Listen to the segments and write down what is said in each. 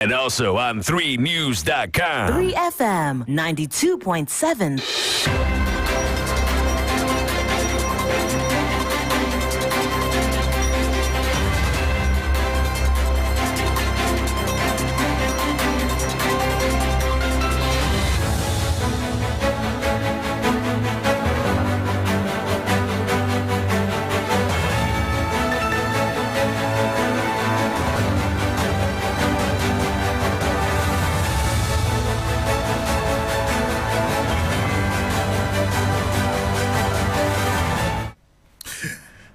And also on 3news.com. 3FM 92.7.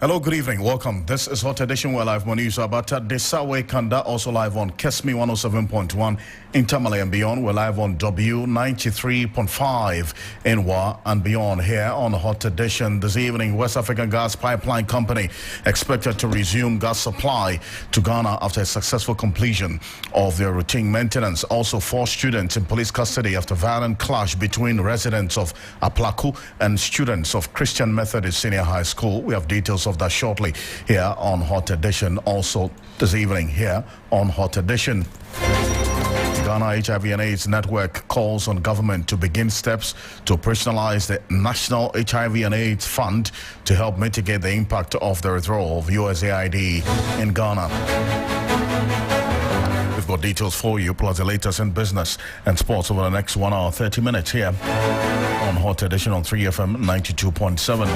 Hello, good evening. Welcome. This is Hot Edition. We're live on news about Desawe Kanda, also live on Kesmi 107.1 in Tamale and beyond. We're live on W93.5 in Wa and beyond here on Hot Edition. This evening, West African Gas Pipeline Company expected to resume gas supply to Ghana after a successful completion of their routine maintenance. Also, 4 students in police custody after violent clash between residents of Aplaku and students of Christian Methodist Senior High School. We have details of that shortly here on Hot Edition. Also this evening here on Hot Edition. Ghana HIV and AIDS Network calls on government to begin steps to operationalize the National HIV and AIDS Fund to help mitigate the impact of the withdrawal of USAID in Ghana. We've got details for you, plus the latest in business and sports over the next 1 hour, 30 minutes here on Hot Edition on 3FM 92.7.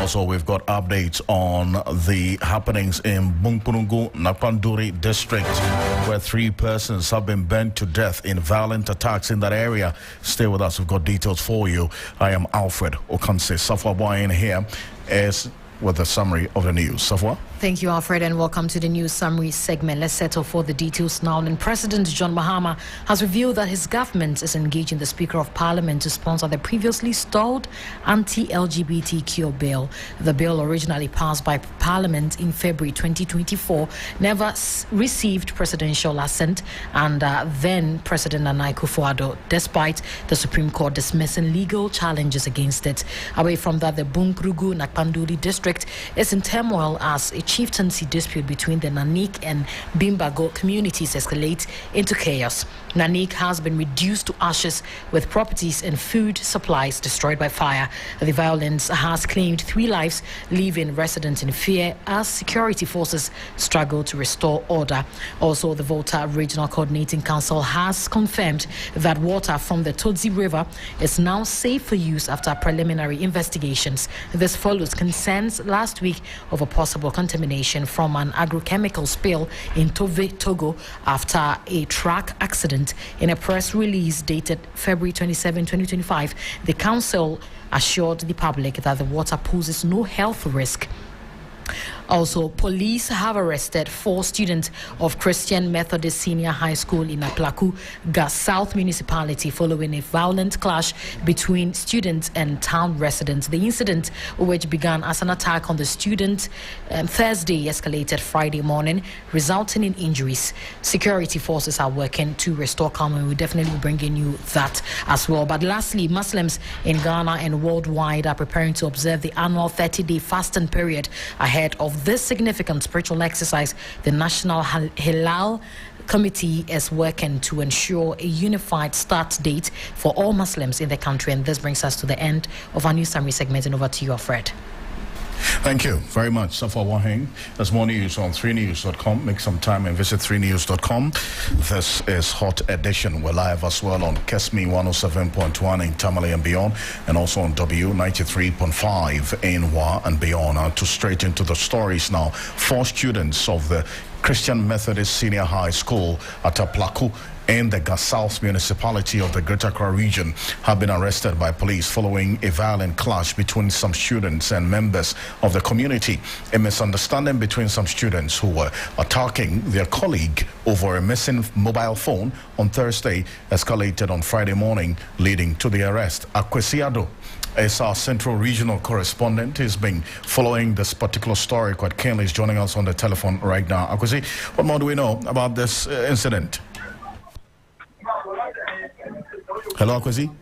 Also, we've got updates on the happenings in Bunkpunungu, Napanduri district, where 3 persons have been burnt to death in violent attacks in that area. Stay with us. We've got details for you. I am Alfred Ocansey. Safwa Boyen here is with the summary of the news. Safwa? Thank you, Alfred, and welcome to the news summary segment. Let's settle for the details now. And President John Mahama has revealed that his government is engaging the Speaker of Parliament to sponsor the previously stalled anti-LGBTQ bill. The bill, originally passed by Parliament in February 2024, never received presidential assent, and then President Nana Akufo-Addo, despite the Supreme Court dismissing legal challenges against it. Away from that, the Bunkpunungu Nakpanduri district is in turmoil as a chieftaincy dispute between the Nanik and Bimbago communities escalates into chaos. Nanik has been reduced to ashes, with properties and food supplies destroyed by fire. The violence has claimed 3 lives, leaving residents in fear as security forces struggle to restore order. Also, the Volta Regional Coordinating Council has confirmed that water from the Todzi River is now safe for use after preliminary investigations. This follows concerns last week of a possible contamination from an agrochemical spill in Tove, Togo, after a truck accident. In a press release dated February 27, 2025, the council assured the public that the water poses no health risk. Also, police have arrested 4 students of Christian Methodist Senior High School in Aplaku, Gas South Municipality, following a violent clash between students and town residents. The incident, which began as an attack on the student Thursday, escalated Friday morning, resulting in injuries. Security forces are working to restore calm, and we'll definitely be bringing you that as well. But lastly, Muslims in Ghana and worldwide are preparing to observe the annual 30-day fasting period ahead of this significant spiritual exercise. The National Hilal Committee is working to ensure a unified start date for all Muslims in the country. And this brings us to the end of our news summary segment. And over to you, Alfred. Thank you very much, Safa Wahing. There's more news on 3news.com. Make some time and visit 3news.com. This is Hot Edition. We're live as well on Kesmi 107.1 in Tamale and beyond, and also on W93.5 in Wa and beyond. To straight into the stories now. 4 students of the Christian Methodist Senior High School at Aplaku in the Gas South municipality of the Greater Accra region have been arrested by police following a violent clash between some students and members of the community. A misunderstanding between some students who were attacking their colleague over a missing mobile phone on Thursday escalated on Friday morning, leading to the arrest. Akwesiado is our Central Regional correspondent. He's been following this particular story quite keenly. He's joining us on the telephone right now. Akwesi, what more do we know about this incident? Hello, Akwesi?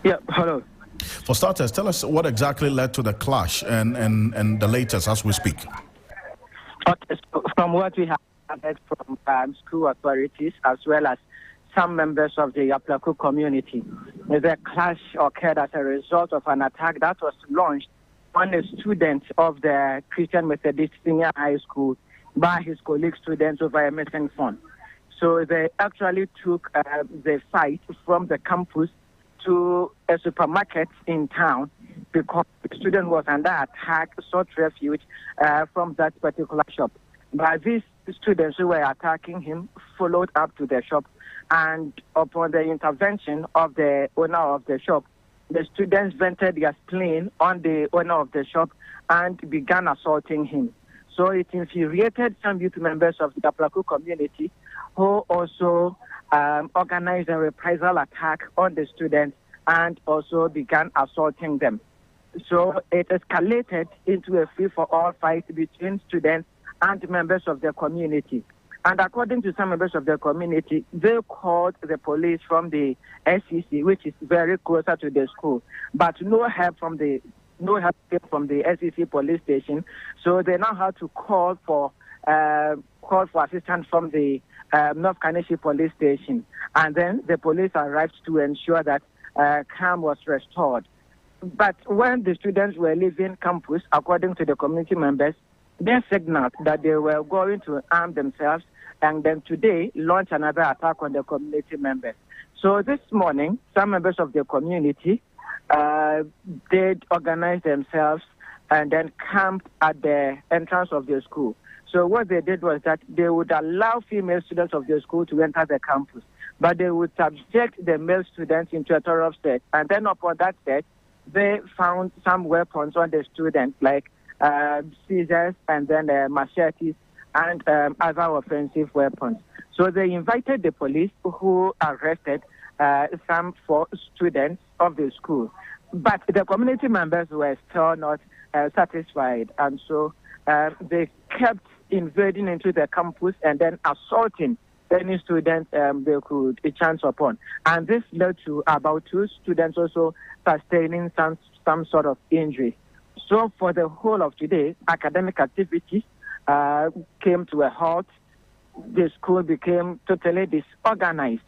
Yeah, hello. For starters, tell us what exactly led to the clash and the latest as we speak. Okay, so from what we have gathered from school authorities as well as some members of the Aplaku community. The clash occurred as a result of an attack that was launched on a student of the Christian Methodist Senior High School by his colleague students over a missing phone. So they actually took the fight from the campus to a supermarket in town because the student was under attack, sought refuge from that particular shop. But these students who were attacking him followed up to the shop, and upon the intervention of the owner of the shop, the students vented their spleen on the owner of the shop and began assaulting him. So it infuriated some youth members of the Aplaku community who also organized a reprisal attack on the students and also began assaulting them. So it escalated into a free-for-all fight between students and members of the community. And according to some members of the community, they called the police from the SEC, which is very closer to the school, but no help came from the SEC police station. So they now had to call for assistance from the North Kaneshi police station. And then the police arrived to ensure that calm was restored. But when the students were leaving campus, according to the community members, they signaled that they were going to arm themselves and then today launch another attack on the community members. So this morning, some members of the community did organize themselves and then camped at the entrance of the school. So what they did was that they would allow female students of the school to enter the campus, but they would subject the male students into a thorough search. And then upon that search, they found some weapons on the students, like scissors and then machetes and other offensive weapons. So they invited the police, who arrested some 4 students of the school. But the community members were still not satisfied, and so they kept invading into the campus and then assaulting any students they could chance upon. And this led to about 2 students also sustaining some sort of injury. So for the whole of today, academic activities came to a halt. The school became totally disorganized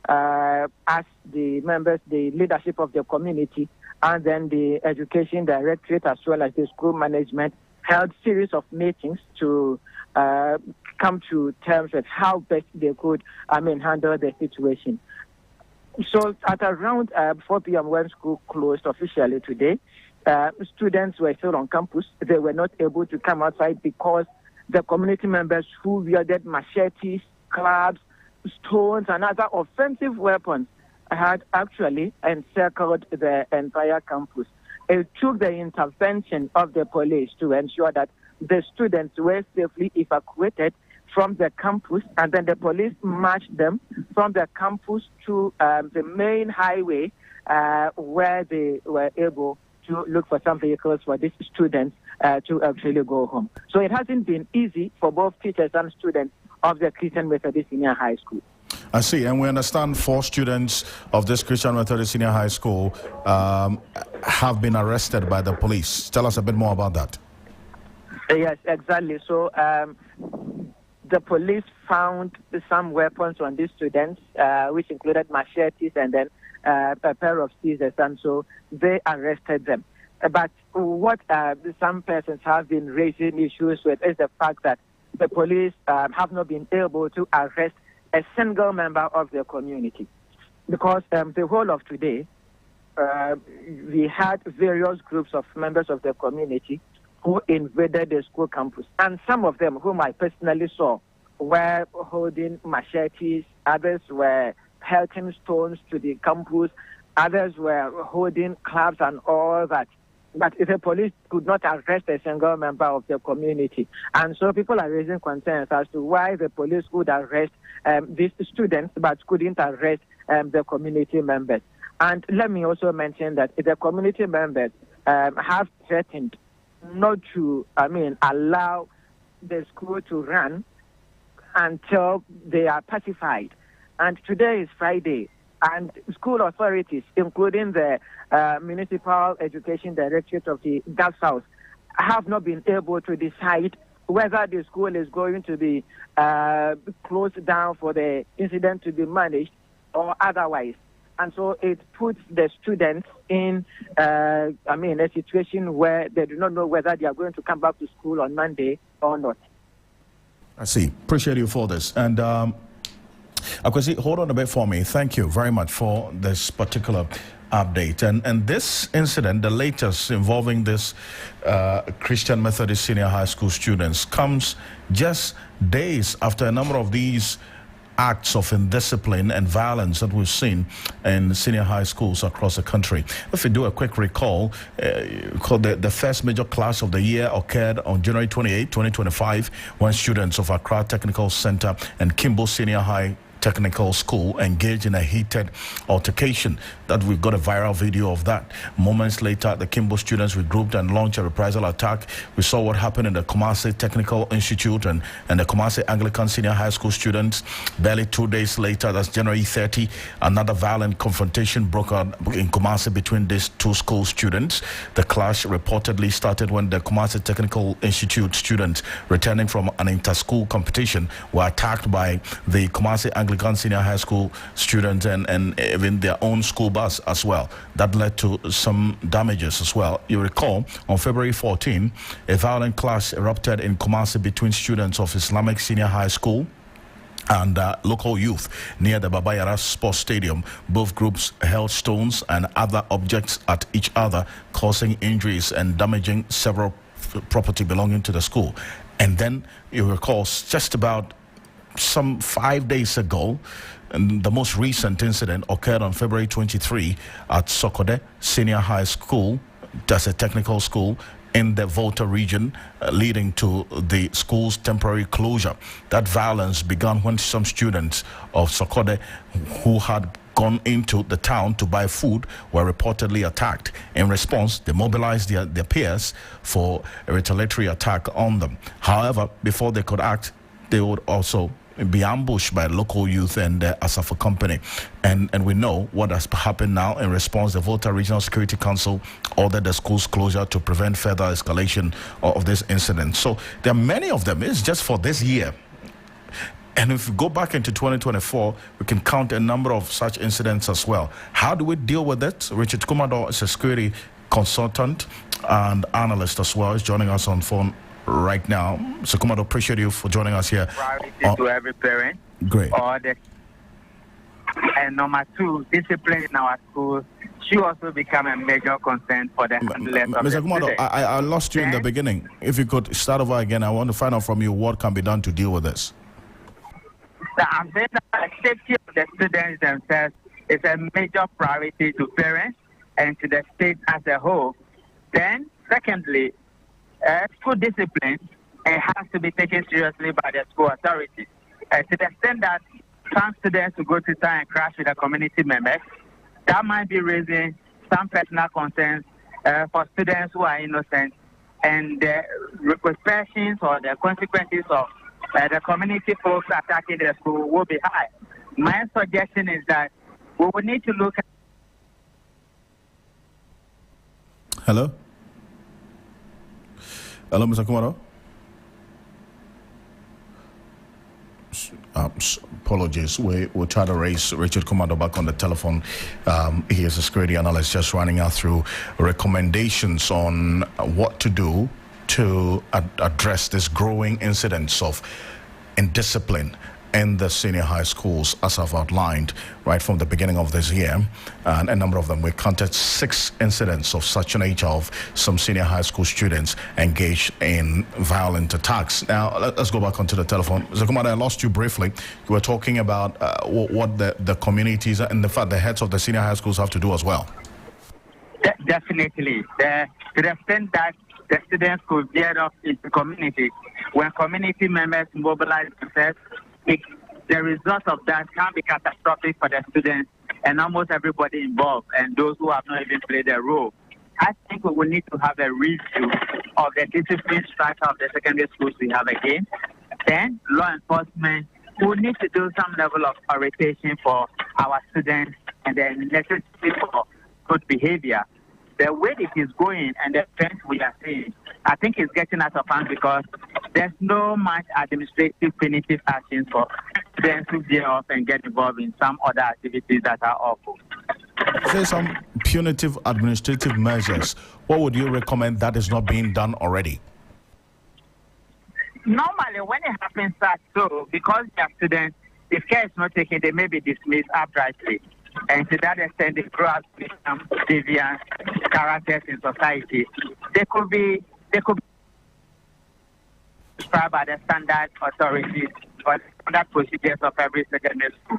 as the members, the leadership of the community, and then the education directorate as well as the school management held series of meetings to come to terms with how best they could handle the situation. So at around 4 p.m. when school closed officially today, students were still on campus. They were not able to come outside because the community members who wielded machetes, clubs, stones, and other offensive weapons had actually encircled the entire campus. It took the intervention of the police to ensure that the students were safely evacuated from the campus, and then the police marched them from the campus to the main highway where they were able to look for some vehicles for these students to actually go home. So it hasn't been easy for both teachers and students of the Christian Methodist Senior High School. I see, and we understand 4 students of this Christian Methodist Senior High School have been arrested by the police. Tell us a bit more about that. Yes, exactly. So the police found some weapons on these students, which included machetes and then a pair of scissors, and so they arrested them. But what some persons have been raising issues with is the fact that the police have not been able to arrest a single member of the community. Because the whole of today, we had various groups of members of the community who invaded the school campus. And some of them, whom I personally saw, were holding machetes, others were pelting stones to the campus, others were holding clubs and all that. But the police could not arrest a single member of the community. And so people are raising concerns as to why the police could arrest these students but couldn't arrest the community members. And let me also mention that the community members have threatened not to, allow the school to run until they are pacified. And today is Friday, and school authorities, including the Municipal Education Directorate of the Gulf South, have not been able to decide whether the school is going to be closed down for the incident to be managed or otherwise. And so it puts the students in, a situation where they do not know whether they are going to come back to school on Monday or not. I see. Appreciate you for this. And Akrofi, hold on a bit for me. Thank you very much for this particular update. And this incident, the latest involving this Christian Methodist Senior High School students, comes just days after a number of these acts of indiscipline and violence that we've seen in senior high schools across the country. If we do a quick recall, the first major clash of the year occurred on January 28, 2025, when students of Accra Technical Center and Kimbo Senior High Technical School engaged in a heated altercation. That we've got a viral video of that. Moments later, the Kimbo students regrouped and launched a reprisal attack. We saw what happened in the Kumasi Technical Institute and the Kumasi Anglican Senior High School students. Barely 2 days later, that's January 30, another violent confrontation broke out in Kumasi between these two school students. The clash reportedly started when the Kumasi Technical Institute students returning from an inter-school competition were attacked by the Kumasi Anglican Senior High School students and even their own school bus as well. That led to some damages as well. You recall, on February 14, a violent clash erupted in Kumasi between students of Islamic Senior High School and local youth near the Babayara Sports Stadium. Both groups hurled stones and other objects at each other, causing injuries and damaging several property belonging to the school. And then you recall, just about some 5 days ago, and the most recent incident occurred on February 23 at Sokode Senior High School. That's a technical school in the Volta region, leading to the school's temporary closure. That violence began when some students of Sokode who had gone into the town to buy food were reportedly attacked. In response, they mobilized their peers for a retaliatory attack on them. However, before they could act, they would also be ambushed by local youth and the Asafa company. And we know what has happened now. In response, the Volta Regional Security Council ordered the school's closure to prevent further escalation of this incident. So there are many of them. It's just for this year. And if we go back into 2024, we can count a number of such incidents as well. How do we deal with it? Richard Kumado is a security consultant and analyst as well. He's joining us on phone right now. So Kumado, appreciate you for joining us here. Priority to every parent. Great. And number two, discipline in our schools should also become a major concern for the handlers of Mr. the Kumado, students. I lost you in the beginning. If you could start over again, I want to find out from you what can be done to deal with this. So I'm saying that the safety of the students themselves is a major priority to parents and to the state as a whole. Then, secondly, school discipline has to be taken seriously by the school authorities. To the extent that some students will go to town and crash with the community members, that might be raising some personal concerns for students who are innocent, and the repercussions or the consequences of the community folks attacking the school will be high. My suggestion is that we will need to look at... Hello? Hello, Mr. Kumado? Apologies. We'll try to raise Richard Kumado back on the telephone. He is a security analyst just running out through recommendations on what to do to address this growing incidence of indiscipline in the senior high schools, as I've outlined right from the beginning of this year. And a number of them, we counted 6 incidents of such a nature of some senior high school students engaged in violent attacks. Now, let's go back onto the telephone. Mr. Kumado, I lost you briefly. You were talking about what the communities and the fact the heads of the senior high schools have to do as well. Definitely. To the extent that the students could get off into community, when community members mobilize themselves, the result of that can be catastrophic for the students and almost everybody involved and those who have not even played their role. I think we will need to have a review of the discipline structure of the secondary schools we have again. Then law enforcement will need to do some level of orientation for our students and the necessity for good behavior. The way it is going and the trends we are seeing, I think it's getting out of hand because there's no much administrative punitive actions for students to veer off and get involved in some other activities that are awful. Say some punitive administrative measures. What would you recommend that is not being done already? Normally, when it happens that so, because they are students, if care is not taken, they may be dismissed outrightly. And to that extent, they grow up with some deviant characters in society. They could be prescribed by the standard authorities or standard procedures of every secondary school.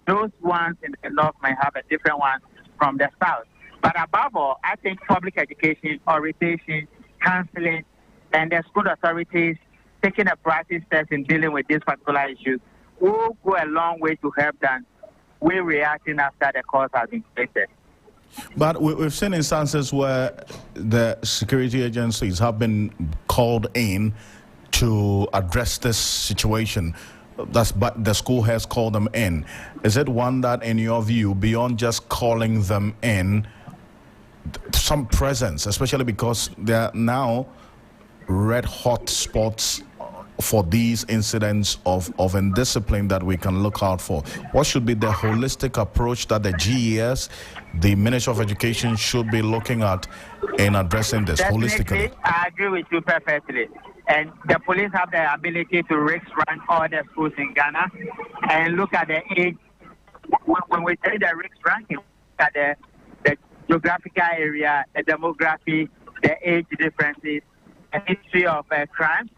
Those ones in the north might have a different one from the south. But above all, I think public education, orientation, counseling, and the school authorities taking a proactive steps in dealing with these particular issues will go a long way to help them. We're reacting after the cause has been created. But we've seen instances where the security agencies have been called in to address this situation. But the school has called them in. Is it one that, in your view, beyond just calling them in, some presence, especially because there are now red hot spots for these incidents of indiscipline that we can look out for? What should be the holistic approach that the GES, the Ministry of Education, should be looking at in addressing this holistically? I agree with you perfectly. And the police have the ability to risk rank all the schools in Ghana and look at the age. When we say the risk ranking, look at the geographical area, the demography, the age differences, the history of crimes,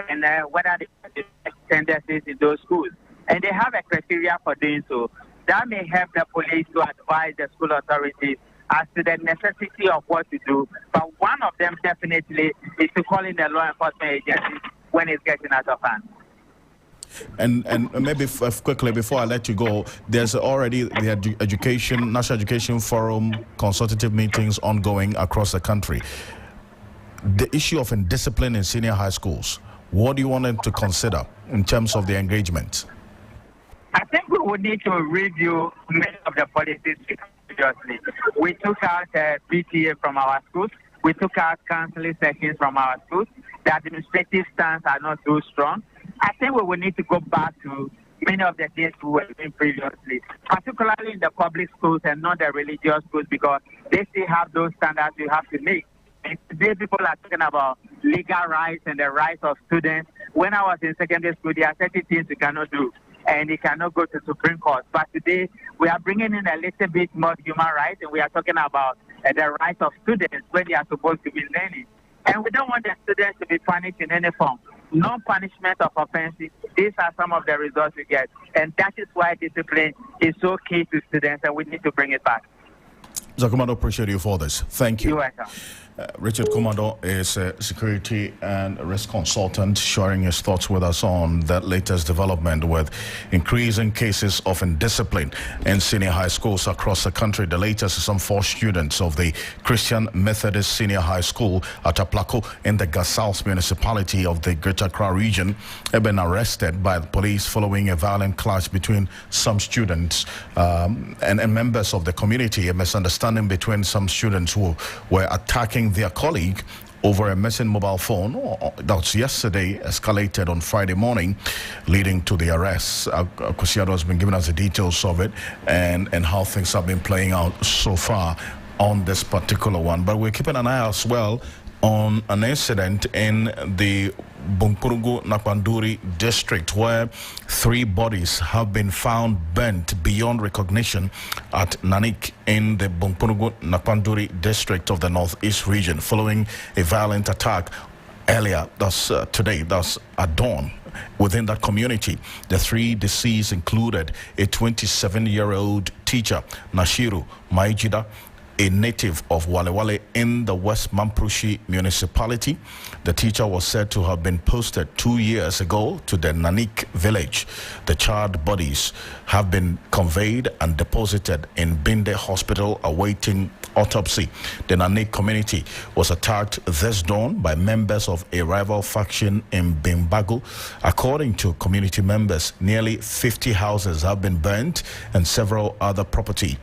and whether there are tendencies in those schools. And they have a criteria for doing so. That may help the police to advise the school authorities as to the necessity of what to do. But one of them definitely is to call in the law enforcement agencies when it's getting out of hand. And maybe quickly before I let you go, there's already the National Education Forum consultative meetings ongoing across the country. The issue of indiscipline in senior high schools, what do you want them to consider in terms of the engagement? I think we would need to review many of the policies seriously. We took out PTA from our schools. We took out counseling sessions from our schools. The administrative stance are not too strong. I think we will need to go back to many of the things we were doing previously, particularly in the public schools and not the religious schools, because they still have those standards you have to meet. And today people are talking about legal rights and the rights of students. When I was in secondary school, there are certain things you cannot do, and you cannot go to Supreme Court. But today, we are bringing in a little bit more human rights, and we are talking about the rights of students when they are supposed to be learning. And we don't want the students to be punished in any form. No punishment of offenses. These are some of the results we get. And that is why discipline is so key to students, and we need to bring it back. Zakumado, appreciate you for this. Thank you. You're welcome. Richard Kumado is a security and risk consultant, sharing his thoughts with us on that latest development with increasing cases of indiscipline in senior high schools across the country. The latest is some 4 students of the Christian Methodist Senior High School at Aplako in the Gasals municipality of the Greater Accra region have been arrested by the police following a violent clash between some students and members of the community. A misunderstanding between some students who were attacking their colleague over a missing mobile phone. That was yesterday, escalated on Friday morning, leading to the arrest. Kosiado has been giving us the details of it and how things have been playing out so far on this particular one. But we're keeping an eye as well on an incident in the Bunkpurugu Napanduri district where 3 bodies have been found burnt beyond recognition at Nanik in the Bunkpurugu Napanduri district of the northeast region following a violent attack earlier today, at dawn. Within that community, the 3 deceased included a 27-year-old teacher, Nashiru Maijida, a native of Walewale in the West Mamprushi municipality. The teacher was said to have been posted 2 years ago to the Nanik village. The charred bodies have been conveyed and deposited in Binde Hospital awaiting autopsy. The Nanik community was attacked this dawn by members of a rival faction in Bimbagu. According to community members, nearly 50 houses have been burnt and several other property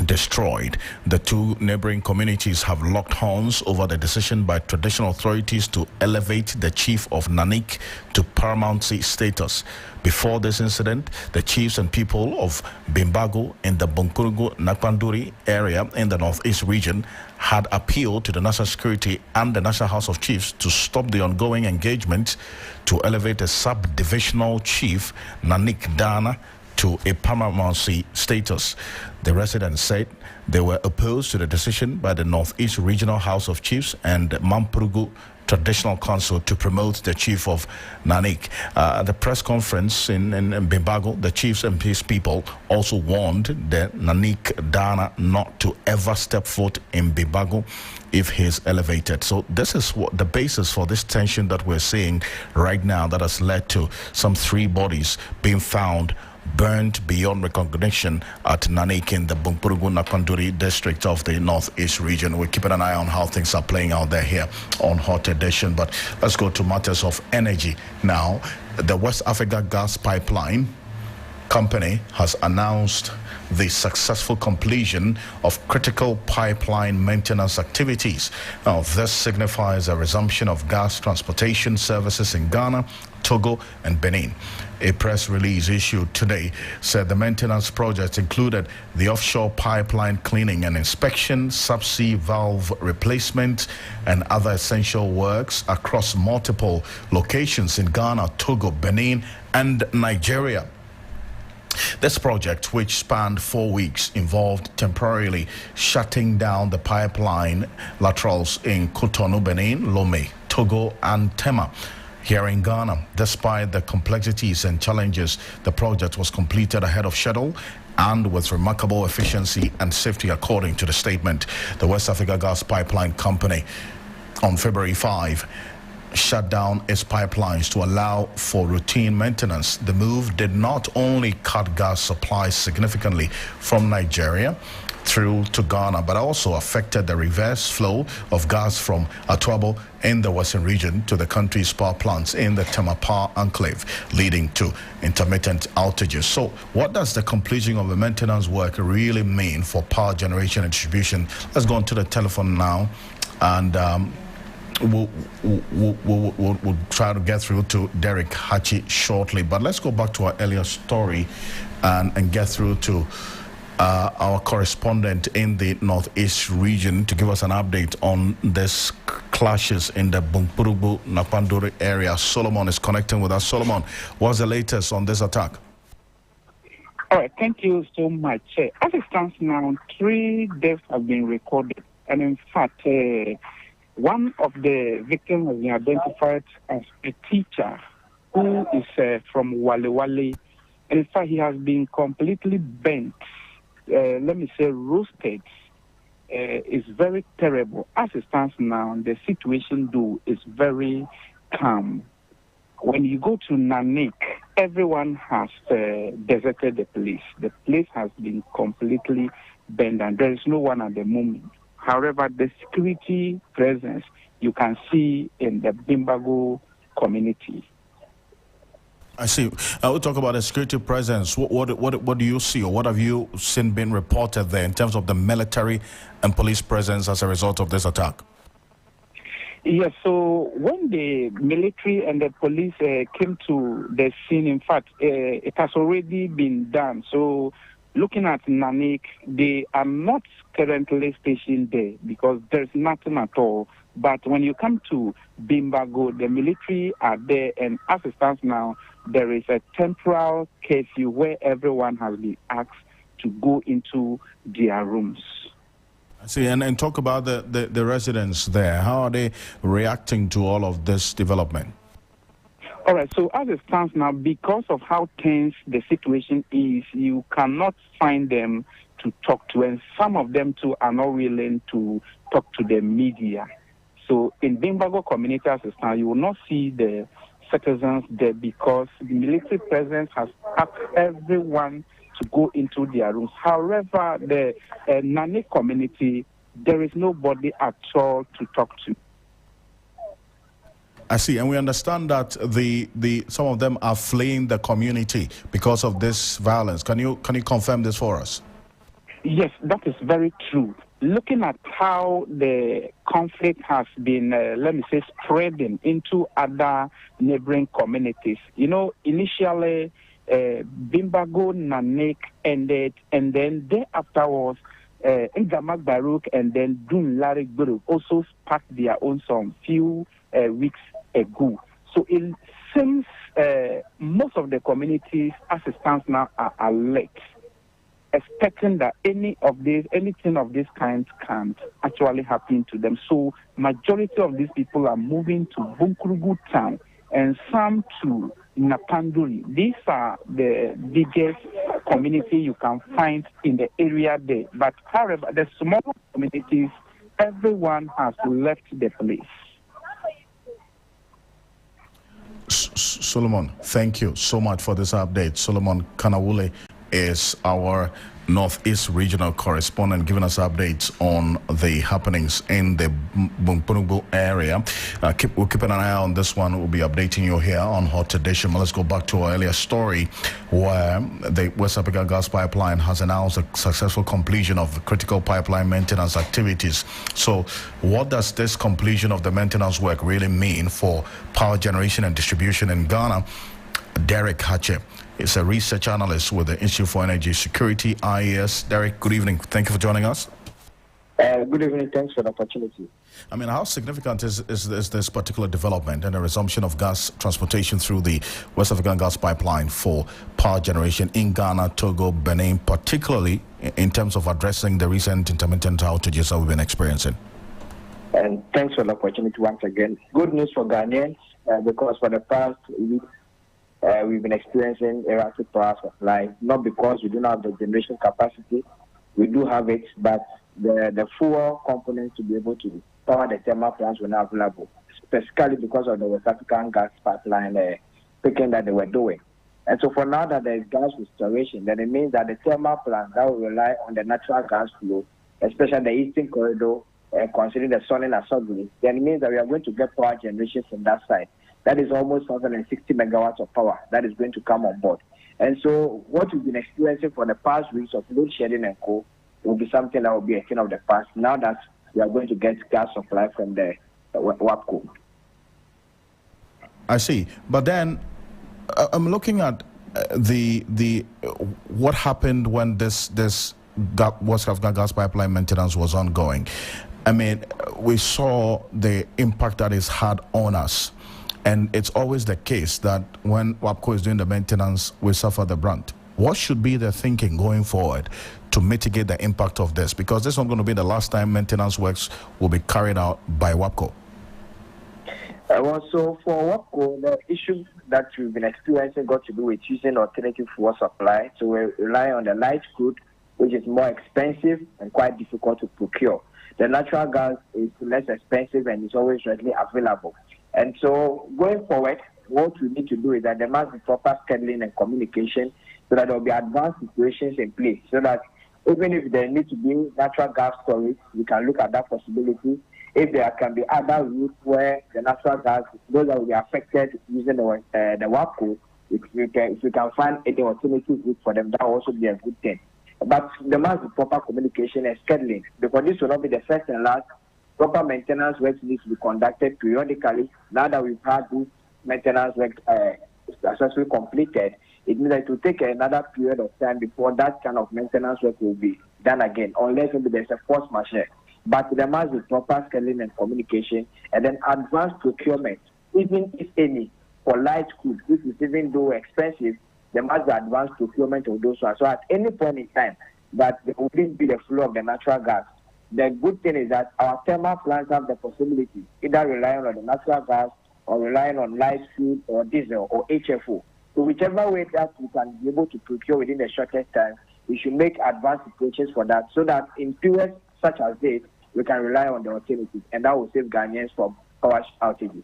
destroyed. The two neighboring communities have locked horns over the decision by traditional authorities to elevate the chief of Nanik to paramountcy status. Before this incident, the chiefs and people of Bimbago in the Bunkurugu Nakpanduri area in the northeast region had appealed to the National Security and the National House of Chiefs to stop the ongoing engagement to elevate a sub-divisional chief, Nanik Dana, to a paramountcy status. The residents said they were opposed to the decision by the Northeast Regional House of Chiefs and Mampurugu Traditional Council to promote the chief of Nanik. At the press conference in Bimbago, the chiefs and his people also warned the Nanik Dana not to ever step foot in Bimbago if he's elevated. So this is what the basis for this tension that we're seeing right now that has led to some 3 bodies being found burnt beyond recognition at Nanik in the Bumpurugu Nakanduri district of the northeast region. We're keeping an eye on how things are playing out there here on Hot Edition. But let's go to matters of energy now. The West Africa Gas Pipeline Company has announced the successful completion of critical pipeline maintenance activities. Now, this signifies a resumption of gas transportation services in Ghana, Togo, and Benin. A press release issued today said the maintenance project included the offshore pipeline cleaning and inspection, subsea valve replacement, and other essential works across multiple locations in Ghana, Togo, Benin, and Nigeria. This project, which spanned 4 weeks, involved temporarily shutting down the pipeline laterals in Cotonou, Benin, Lomé, Togo, and Tema. Here in Ghana, despite the complexities and challenges, the project was completed ahead of schedule and with remarkable efficiency and safety, according to the statement. The West Africa Gas Pipeline Company, on February 5, shut down its pipelines to allow for routine maintenance. The move did not only cut gas supplies significantly from Nigeria through to Ghana, but also affected the reverse flow of gas from Atuabo in the western region to the country's power plants in the Tema Power Enclave, leading to intermittent outages. So what does the completion of the maintenance work really mean for power generation and distribution? Let's go on to the telephone now, and we'll try to get through to Derek Hachi shortly. But let's go back to our earlier story and get through to our correspondent in the northeast region to give us an update on this clashes in the Bumpurugu Nakpanduri area. Solomon is connecting with us. Solomon, what's the latest on this attack? All right, thank you so much. As it stands now, 3 deaths have been recorded, and in fact, one of the victims has been identified as a teacher who is from Wale Wale, and in fact, he has been completely bent. Let me say roasted. Is very terrible. As it stands now, the situation though is very calm. When you go to Nanik, everyone has deserted the place. The place has been completely burned and there is no one at the moment. However, the security presence you can see in the Bimbago community. I see. We'll talk about the security presence. What do you see, or what have you seen being reported there in terms of the military and police presence as a result of this attack? Yes, so when the military and the police came to the scene, in fact, it has already been done. So looking at Nanik, they are not currently stationed there because there's nothing at all. But when you come to Bimbago, the military are there, and as it stands now, there is a temporal curfew where everyone has been asked to go into their rooms. I see, and talk about the residents there. How are they reacting to all of this development? All right, so as it stands now, because of how tense the situation is, you cannot find them to talk to, and some of them too are not willing to talk to the media. So in Bimbago community as it stands, you will not see the citizens there because the military presence has asked everyone to go into their rooms. However, the Nanik community, there is nobody at all to talk to. I see, and we understand that the some of them are fleeing the community because of this violence. Can you confirm this for us? Yes, that is very true. Looking at how the conflict has been, let me say, spreading into other neighboring communities. Initially, Bimbago, Nanik ended, and then thereafter was Ngamak Baruch and then Dun Larik Baruch also sparked their own song few weeks ago. So it seems most of the communities, as it stands now, are alert, expecting that anything of this kind can actually happen to them. So majority of these people are moving to Bunkurugu town and some to Napanduri. These are the biggest community you can find in the area there. But however, the smaller communities, everyone has left the place. Solomon, thank you so much for this update. Solomon Kanawule is our Northeast Regional Correspondent, giving us updates on the happenings in the Bumpunugbu area. We'll keep an eye on this one. We'll be updating you here on Hot Edition. Let's go back to our earlier story where the West African Gas Pipeline has announced a successful completion of critical pipeline maintenance activities. So what does this completion of the maintenance work really mean for power generation and distribution in Ghana? Derek Hache is a research analyst with the Institute for Energy Security, IES. Derek, good evening. Thank you for joining us. Good evening. Thanks for the opportunity. I mean, how significant is this particular development and the resumption of gas transportation through the West African Gas Pipeline for power generation in Ghana, Togo, Benin, particularly in terms of addressing the recent intermittent outages that we've been experiencing? And thanks for the opportunity once again. Good news for Ghanaians because for the past week, we've been experiencing erratic power supply, not because we don't have the generation capacity, we do have it, but the fuel components to be able to power the thermal plants were not available, specifically because of the West African Gas Pipeline picking that they were doing. And so for now that there is gas restoration, then it means that the thermal plants that will rely on the natural gas flow, especially the Eastern Corridor, considering the sun and Asogli, then it means that we are going to get power generation from that side. That is almost 160 megawatts of power that is going to come on board. And so what we've been experiencing for the past weeks of load shedding and coal will be something that will be a thing of the past now that we are going to get gas supply from the WAPCO. I see. But then I'm looking at the what happened when this West African Gas Pipeline maintenance was ongoing. I mean, we saw the impact that it's had on us. And it's always the case that when WAPCO is doing the maintenance, we suffer the brunt. What should be the thinking going forward to mitigate the impact of this? Because this is not going to be the last time maintenance works will be carried out by WAPCO. So for WAPCO, the issue that we've been experiencing got to do with using alternative fuel supply. So we rely on the light crude, which is more expensive and quite difficult to procure. The natural gas is less expensive and is always readily available. And so going forward, what we need to do is that there must be proper scheduling and communication so that there will be advanced situations in place so that even if there needs to be natural gas storage, we can look at that possibility. If there can be other routes where the natural gas, those that will be affected using the WAPCO, if we can find any alternative route for them, that will also be a good thing. But there must be proper communication and scheduling because this will not be the first and last. Proper maintenance work needs to be conducted periodically. Now that we've had this maintenance work successfully completed, it means that it will take another period of time before that kind of maintenance work will be done again, unless maybe there's a force majeure. But there must be proper scheduling and communication, and then advanced procurement, even if any, for light crude, which is even though expensive, there must be advanced procurement of those ones. So at any point in time, that there wouldn't be the flow of the natural gas. The good thing is that our thermal plants have the possibility, either relying on the natural gas or relying on light fuel or diesel or HFO. So whichever way that we can be able to procure within the shortest time, we should make advanced preparations for that so that in periods such as this, we can rely on the alternatives, and that will save Ghanaians from power outages.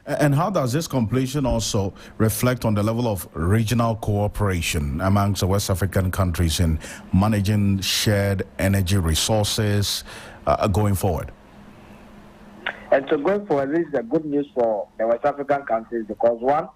And how does this completion also reflect on the level of regional cooperation amongst the West African countries in managing shared energy resources going forward? And so going forward, this is the good news for the West African countries because one,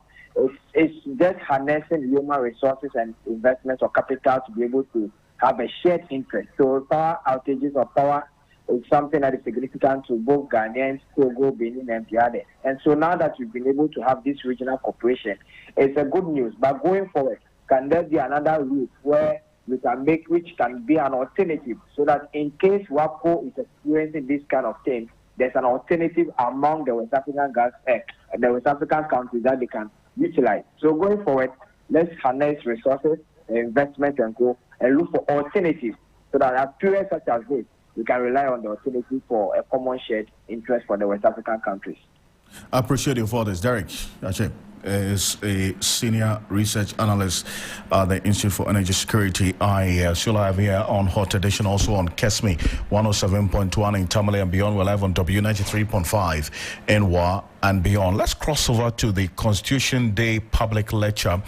it's just harnessing human resources and investments or capital to be able to have a shared interest. So power outages or power is something that is significant to both Ghanaians, Togo, Benin, and the others. And so now that we've been able to have this regional cooperation, it's a good news. But going forward, can there be another route where we can make, which can be an alternative, so that in case WAPCO is experiencing this kind of thing, there's an alternative among the West African the West African countries that they can utilize. So going forward, let's harness resources, investment, and go and look for alternatives, so that at periods such as this, we can rely on the alternative for a common shared interest for the West African countries. I appreciate you for this. Derek Ache is a senior research analyst at the Institute for Energy Security, IES. You'll have here on Hot Edition, also on Kesme 107.1 in Tamale and beyond. We're live on W93.5 in Wa and beyond. Let's cross over to the Constitution Day public lecture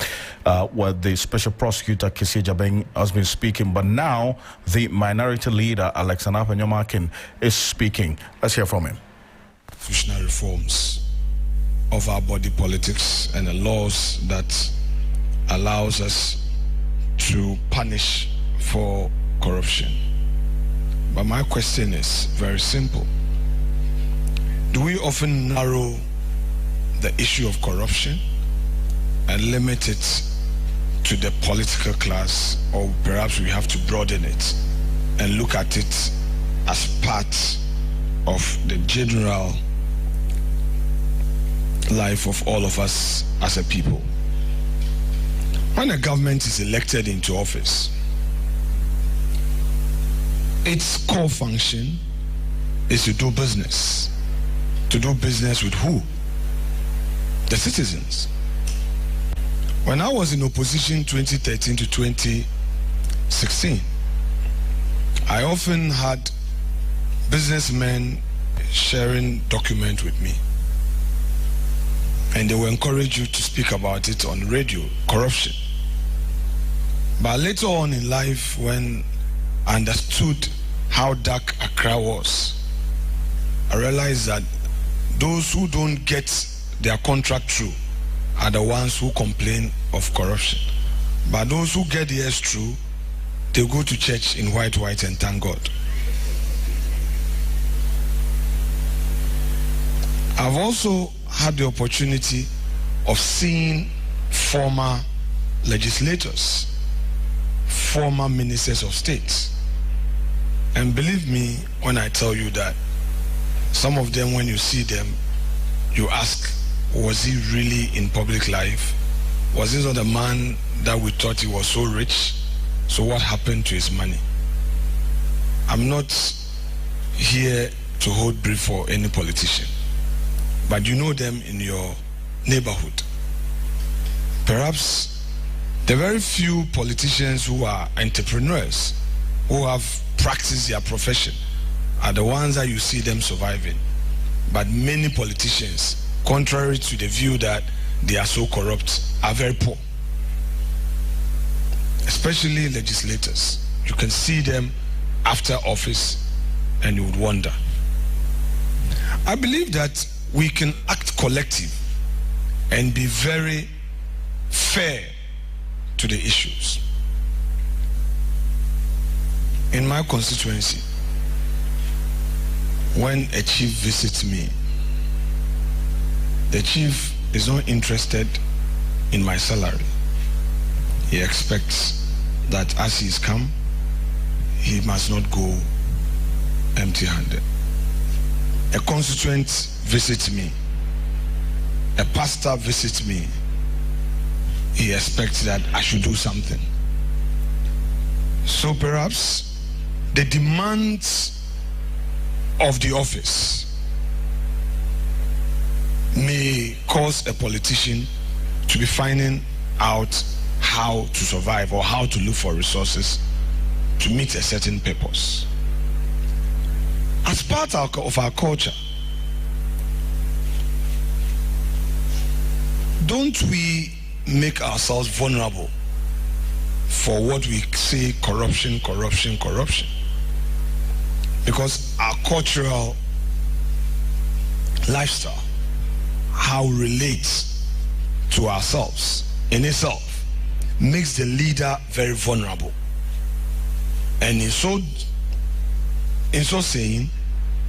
where the Special Prosecutor Kisi Jabeng has been speaking, but now the Minority Leader Alexander Penyomakin is speaking. Let's hear from him. Constitutional reforms of our body politics and the laws that allows us to punish for corruption. But my question is very simple. Do we often narrow the issue of corruption and limit it to the political class, or perhaps we have to broaden it and look at it as part of the general life of all of us as a people? When a government is elected into office, its core function is to do business. To do business with who? The citizens. When I was in opposition 2013 to 2016, I often had businessmen sharing documents with me, and they will encourage you to speak about it on radio, corruption. But later on in life, when I understood how dark Accra was, I realized that those who don't get their contract through are the ones who complain of corruption. But those who get theirs through, they go to church in white and thank God. I've also had the opportunity of seeing former legislators, former ministers of state. And believe me when I tell you that some of them, when you see them, you ask, was he really in public life? Was he not a man that we thought he was so rich? So what happened to his money? I'm not here to hold brief for any politician, but you know them in your neighborhood. Perhaps the very few politicians who are entrepreneurs, who have practiced their profession, are the ones that you see them surviving. But many politicians, contrary to the view that they are so corrupt, are very poor. Especially legislators. You can see them after office and you would wonder. I believe that we can act collective and be very fair to the issues. In my constituency, when a chief visits me, the chief is not interested in my salary. He expects that as he's come, he must not go empty-handed. A constituent visits me, a pastor visits me, he expects that I should do something. So perhaps the demands of the office may cause a politician to be finding out how to survive or how to look for resources to meet a certain purpose. As part of our culture, don't we make ourselves vulnerable for what we say, corruption? Because our cultural lifestyle, how we relate to ourselves in itself, makes the leader very vulnerable. And in so saying,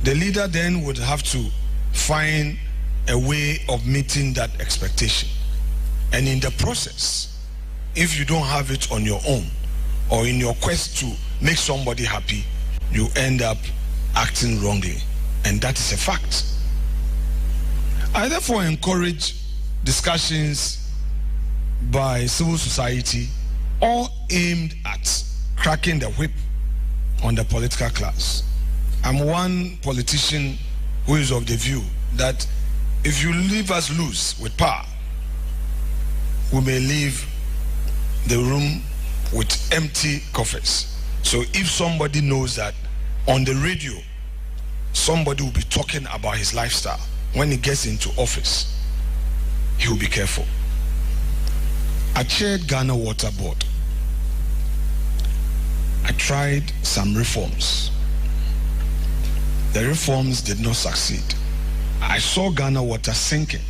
the leader then would have to find a way of meeting that expectation. And in the process, if you don't have it on your own, or in your quest to make somebody happy, you end up acting wrongly. And that is a fact. I therefore encourage discussions by civil society, all aimed at cracking the whip on the political class. I'm one politician who is of the view that if you leave us loose with power, we may leave the room with empty coffers. So if somebody knows that on the radio, somebody will be talking about his lifestyle, when he gets into office, he will be careful. I chaired Ghana Water Board. I tried some reforms. The reforms did not succeed. I saw Ghana Water sinking.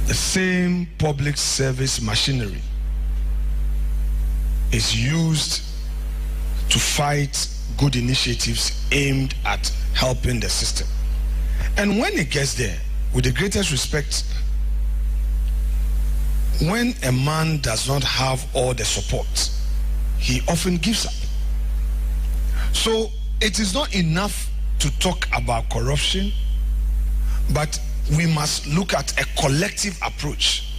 The same public service machinery is used to fight good initiatives aimed at helping the system. And when it gets there, with the greatest respect, when a man does not have all the support, he often gives up. So it is not enough to talk about corruption, but we must look at a collective approach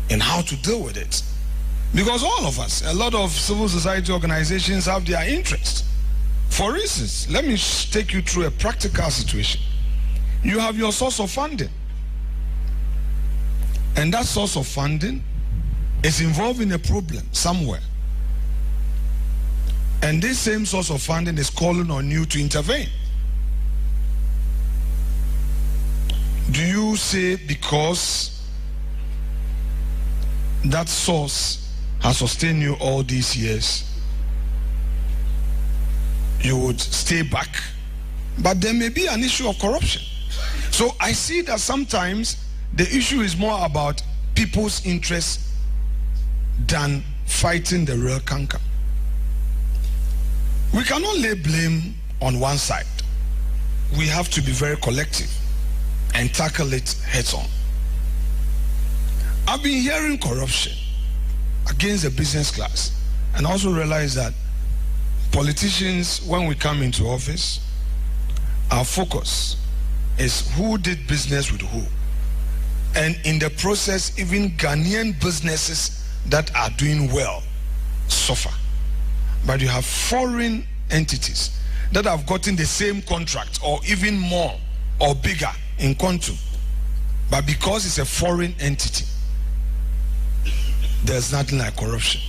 in how to deal with it. Because all of us, a lot of civil society organizations have their interests. For instance, let me take you through a practical situation. You have your source of funding. And that source of funding is involved in a problem somewhere. And this same source of funding is calling on you to intervene. Do you say because that source has sustained you all these years, you would stay back? But there may be an issue of corruption. So I see that sometimes the issue is more about people's interests than fighting the real canker. We cannot lay blame on one side. We have to be very collective and tackle it heads on. I've been hearing corruption against the business class, and also realize that politicians, when we come into office, our focus is who did business with who. And in the process, even Ghanaian businesses that are doing well suffer. But you have foreign entities that have gotten the same contract or even more or bigger in quantum. But because it's a foreign entity, there's nothing like corruption.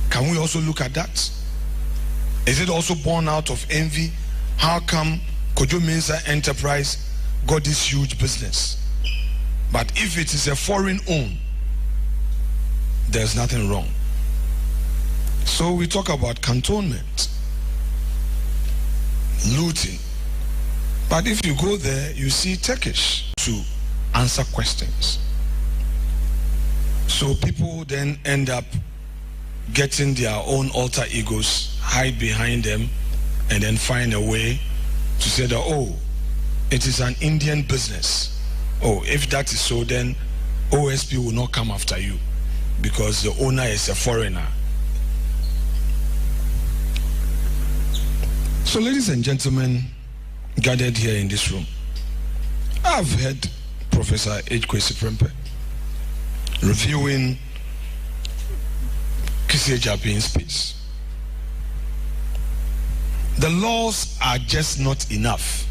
Can we also look at that? Is it also born out of envy? How come Kojo Mensah Enterprise got this huge business? But if it is a foreign owned, there's nothing wrong. So we talk about cantonment, looting. But if you go there, you see Turkish to answer questions. So people then end up getting their own alter egos, hide behind them, and then find a way to say that, oh, it is an Indian business. Oh, if that is so, then OSP will not come after you because the owner is a foreigner. So, ladies and gentlemen gathered here in this room, I've heard Professor H. Kwesi Prempeh reviewing Kisi Ejiapin's piece. The laws are just not enough.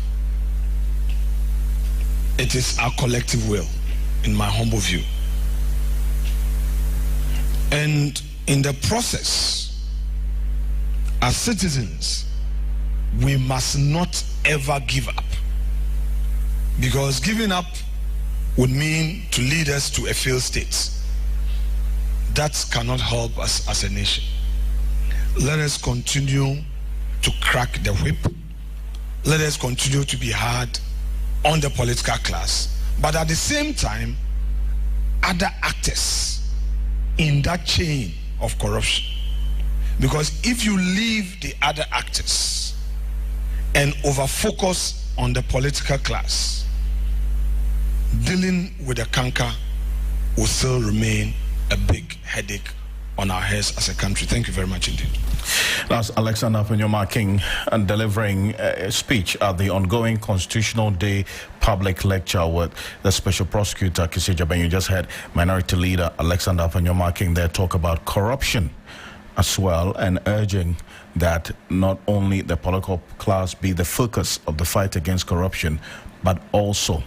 It is our collective will, in my humble view. And in the process, as citizens, we must not ever give up. Because giving up would mean to lead us to a failed state. That cannot help us as a nation. Let us continue to crack the whip. Let us continue to be hard on the political class. But at the same time, other actors in that chain of corruption. Because if you leave the other actors and over-focus on the political class, dealing with the canker will still remain a big headache on our heads as a country. Thank you very much indeed. That's Alexander Penyoma-King and delivering a speech at the ongoing Constitutional Day public lecture with the Special Prosecutor Kessie Jaben. You just heard Minority Leader Alexander Penyoma-King there talk about corruption as well, and urging that not only the political class be the focus of the fight against corruption, but also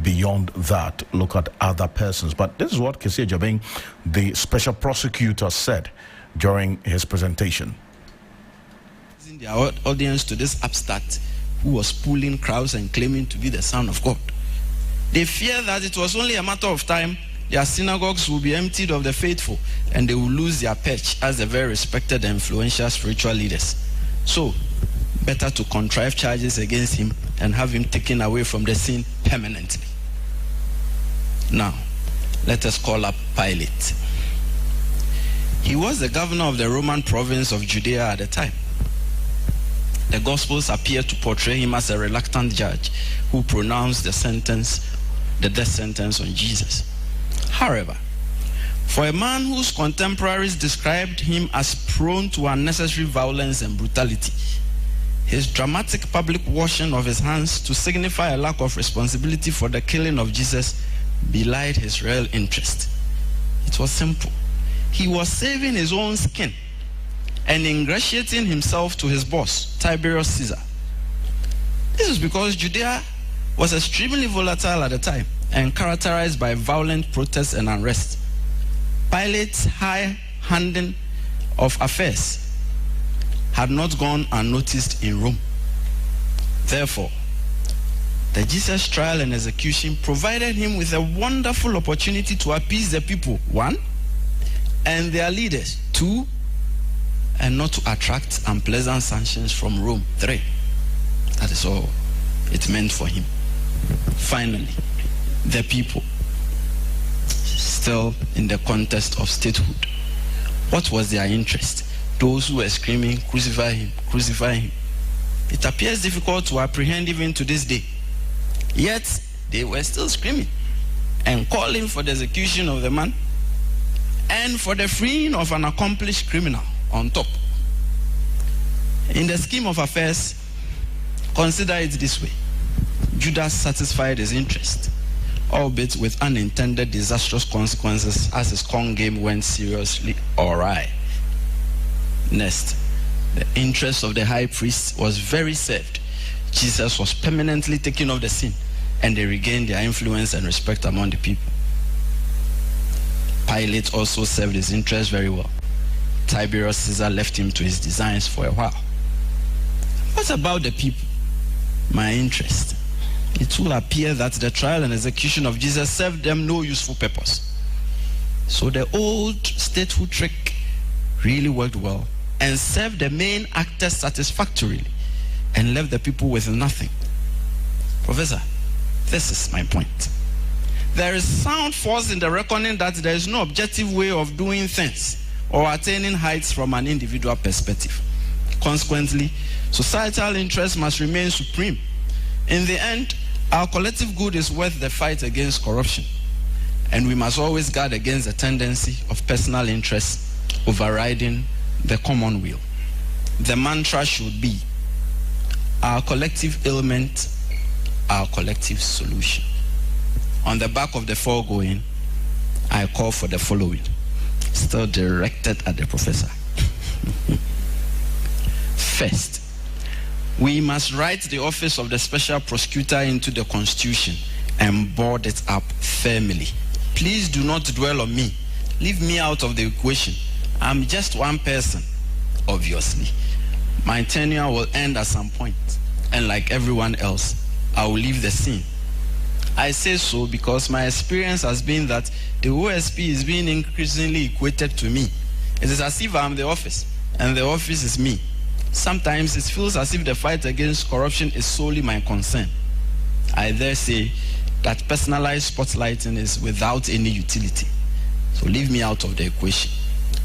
beyond that, look at other persons. But this is what Kessie Jaben, the Special Prosecutor, said during his presentation. Their audience to this upstart who was pulling crowds and claiming to be the Son of God. They fear that it was only a matter of time their synagogues will be emptied of the faithful and they will lose their perch as the very respected and influential spiritual leaders. So, better to contrive charges against him and have him taken away from the scene permanently. Now, let us call up Pilate. He was the governor of the Roman province of Judea at the time. The Gospels appear to portray him as a reluctant judge who pronounced the death sentence on Jesus. However, for a man whose contemporaries described him as prone to unnecessary violence and brutality, his dramatic public washing of his hands to signify a lack of responsibility for the killing of Jesus belied his real interest. It was simple. He was saving his own skin and ingratiating himself to his boss, Tiberius Caesar. This is because Judea was extremely volatile at the time and characterized by violent protests and unrest. Pilate's high handling of affairs had not gone unnoticed in Rome. Therefore, the Jesus trial and execution provided him with a wonderful opportunity to appease the people, 1, and their leaders, 2, and not to attract unpleasant sanctions from Rome, 3. That is all it meant for him. Finally, the people, still in the contest of statehood. What was their interest? Those who were screaming, "Crucify him, crucify him." It appears difficult to apprehend even to this day. Yet, they were still screaming and calling for the execution of the man and for the freeing of an accomplished criminal on top. In the scheme of affairs, consider it this way. Judas satisfied his interest, albeit with unintended disastrous consequences as his con game went seriously awry. Next, the interest of the high priest was very served. Jesus was permanently taken off the scene, and they regained their influence and respect among the people. Pilate also served his interest very well. Tiberius Caesar left him to his designs for a while. What about the people? My interest. It will appear that the trial and execution of Jesus served them no useful purpose. So the old statehood trick really worked well and served the main actors satisfactorily and left the people with nothing. Professor, this is my point. There is sound force in the reckoning that there is no objective way of doing things or attaining heights from an individual perspective. Consequently, societal interest must remain supreme. In the end, our collective good is worth the fight against corruption, and we must always guard against the tendency of personal interest overriding the common weal. The mantra should be, our collective ailment, our collective solution. On the back of the foregoing, I call for the following, still directed at the professor. First, we must write the office of the special prosecutor into the Constitution and board it up firmly. Please do not dwell on me. Leave me out of the equation. I'm just one person, obviously. My tenure will end at some point, and like everyone else, I will leave the scene. I say so because my experience has been that the OSP is being increasingly equated to me. It is as if I'm the office, and the office is me. Sometimes it feels as if the fight against corruption is solely my concern. I dare say that personalized spotlighting is without any utility. So leave me out of the equation.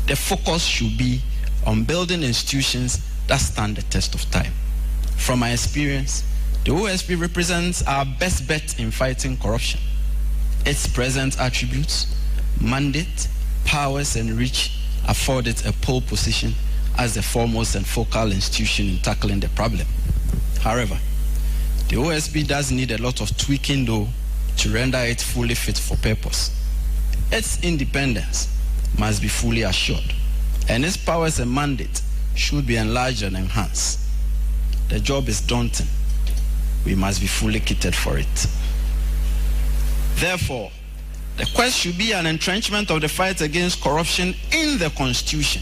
the focus should be on building institutions that stand the test of time. From my experience, the OSP represents our best bet in fighting corruption. Its present attributes, mandate, powers, and reach afford it a pole position as the foremost and focal institution in tackling the problem. However, the OSP does need a lot of tweaking, though, to render it fully fit for purpose. Its independence must be fully assured, and its powers and mandate should be enlarged and enhanced. The job is daunting. We must be fully kitted for it. Therefore, the quest should be an entrenchment of the fight against corruption in the Constitution,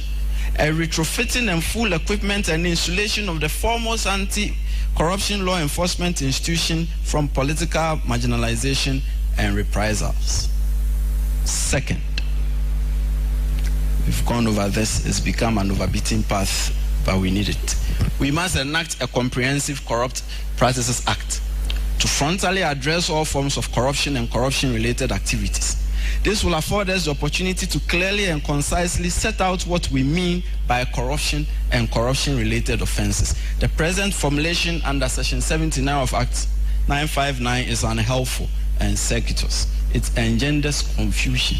a retrofitting and full equipment and installation of the foremost anti-corruption law enforcement institution from political marginalization and reprisals. Second, we've gone over this, it's become an overbeaten path, but we need it. We must enact a comprehensive Corrupt Practices Act to frontally address all forms of corruption and corruption-related activities. This will afford us the opportunity to clearly and concisely set out what we mean by corruption and corruption-related offenses. The present formulation under Section 79 of Act 959 is unhelpful and circuitous. It engenders confusion.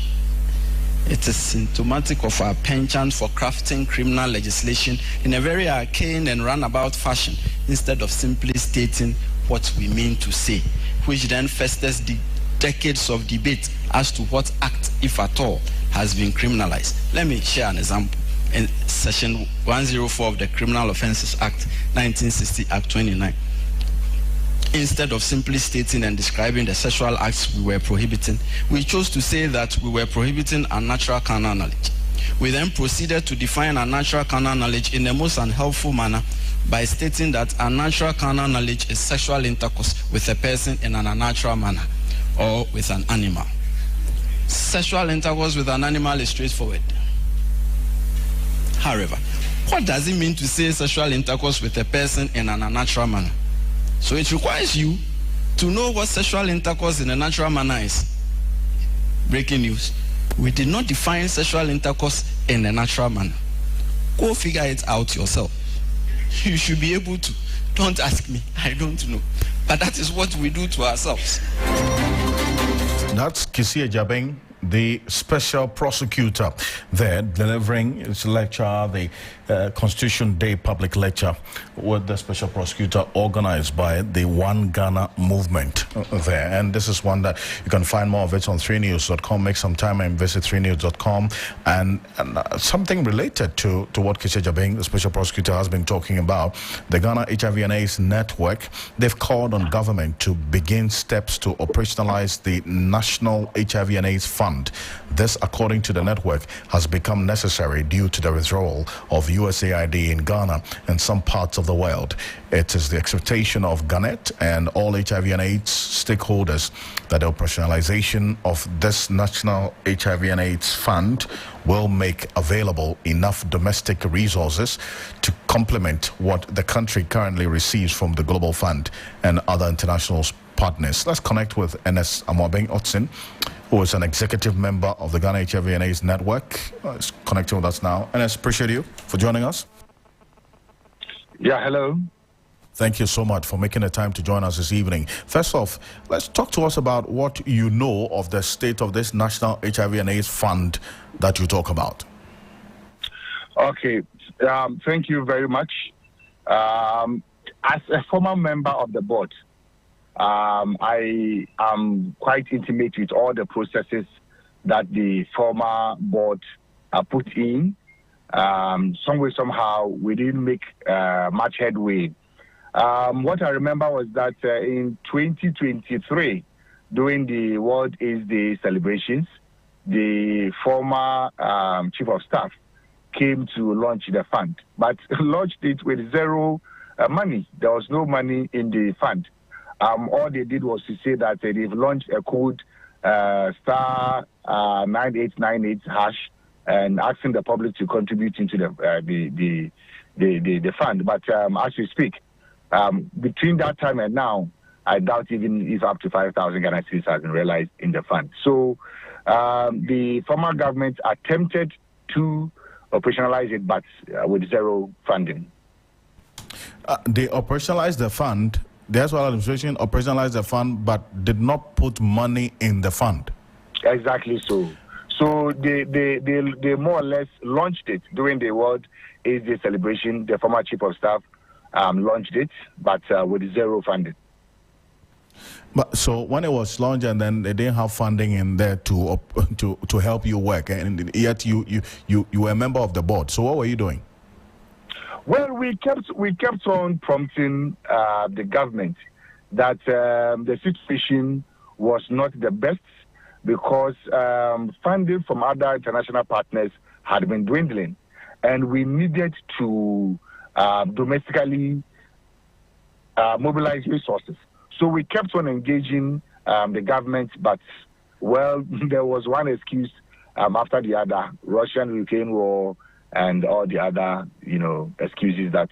It is symptomatic of our penchant for crafting criminal legislation in a very arcane and runabout fashion instead of simply stating what we mean to say, which then festers decades of debate as to what act, if at all, has been criminalized. Let me share an example. In Section 104 of the Criminal Offences Act 1960, Act 29, instead of simply stating and describing the sexual acts we were prohibiting, we chose to say that we were prohibiting unnatural carnal knowledge. We then proceeded to define unnatural carnal knowledge in the most unhelpful manner by stating that unnatural carnal knowledge is sexual intercourse with a person in an unnatural manner or with an animal. Sexual intercourse with an animal is straightforward. However, what does it mean to say sexual intercourse with a person in an unnatural manner? So it requires you to know what sexual intercourse in a natural manner is. Breaking news. We did not define sexual intercourse in a natural manner. Go figure it out yourself. You should be able to. Don't ask me. I don't know. But that is what we do to ourselves. That's Kisia Jabeng, the special prosecutor there, delivering his lecture, the Constitution Day public lecture with the special prosecutor organized by the One Ghana movement there. And this is one that you can find more of it on 3news.com. Make some time and visit 3news.com. And something related to what Kisia Jabeng, the special prosecutor, has been talking about, the Ghana HIV and AIDS network. They've called on government to begin steps to operationalize the National HIV and AIDS Fund. This, according to the network, has become necessary due to the withdrawal of USAID in Ghana and some parts of the world. It is the expectation of Gannett and all HIV and AIDS stakeholders that the operationalization of this National HIV and AIDS Fund will make available enough domestic resources to complement what the country currently receives from the Global Fund and other international partners. Let's connect with Ernest Amwabeng Otsin, who is an executive member of the Ghana HIV and AIDS Network. He's connecting with us now. Ernest, appreciate you for joining us. Yeah, hello. Thank you so much for making the time to join us this evening. First off, let's talk to us about what you know of the state of this National HIV and AIDS Fund that you talk about. Okay, thank you very much. As a former member of the board, I am quite intimate with all the processes that the former board put in. Some way, somehow, we didn't make much headway. What I remember was that in 2023, during the World AIDS Day celebrations, the former chief of staff came to launch the fund, but launched it with zero money. There was no money in the fund. All they did was to say that they've launched a code star 9898 hash and asking the public to contribute into the fund. But as we speak, between that time and now, I doubt even if up to 5,000 Ghana cedis has been realized in the fund. So the former government attempted to operationalize it, but with zero funding. They operationalized the fund. The Aswad administration operationalized the fund, but did not put money in the fund. Exactly so. So they more or less launched it during the World AIDS Day celebration. The former chief of staff launched it, but with zero funding. But so when it was launched, and then they didn't have funding in there to help you work, and yet you were a member of the board. So what were you doing? Well, we kept on prompting the government that the situation was not the best because funding from other international partners had been dwindling, and we needed to domestically mobilize resources. So we kept on engaging the government, but, well, there was one excuse after the other, Russian-Ukraine war, and all the other, excuses that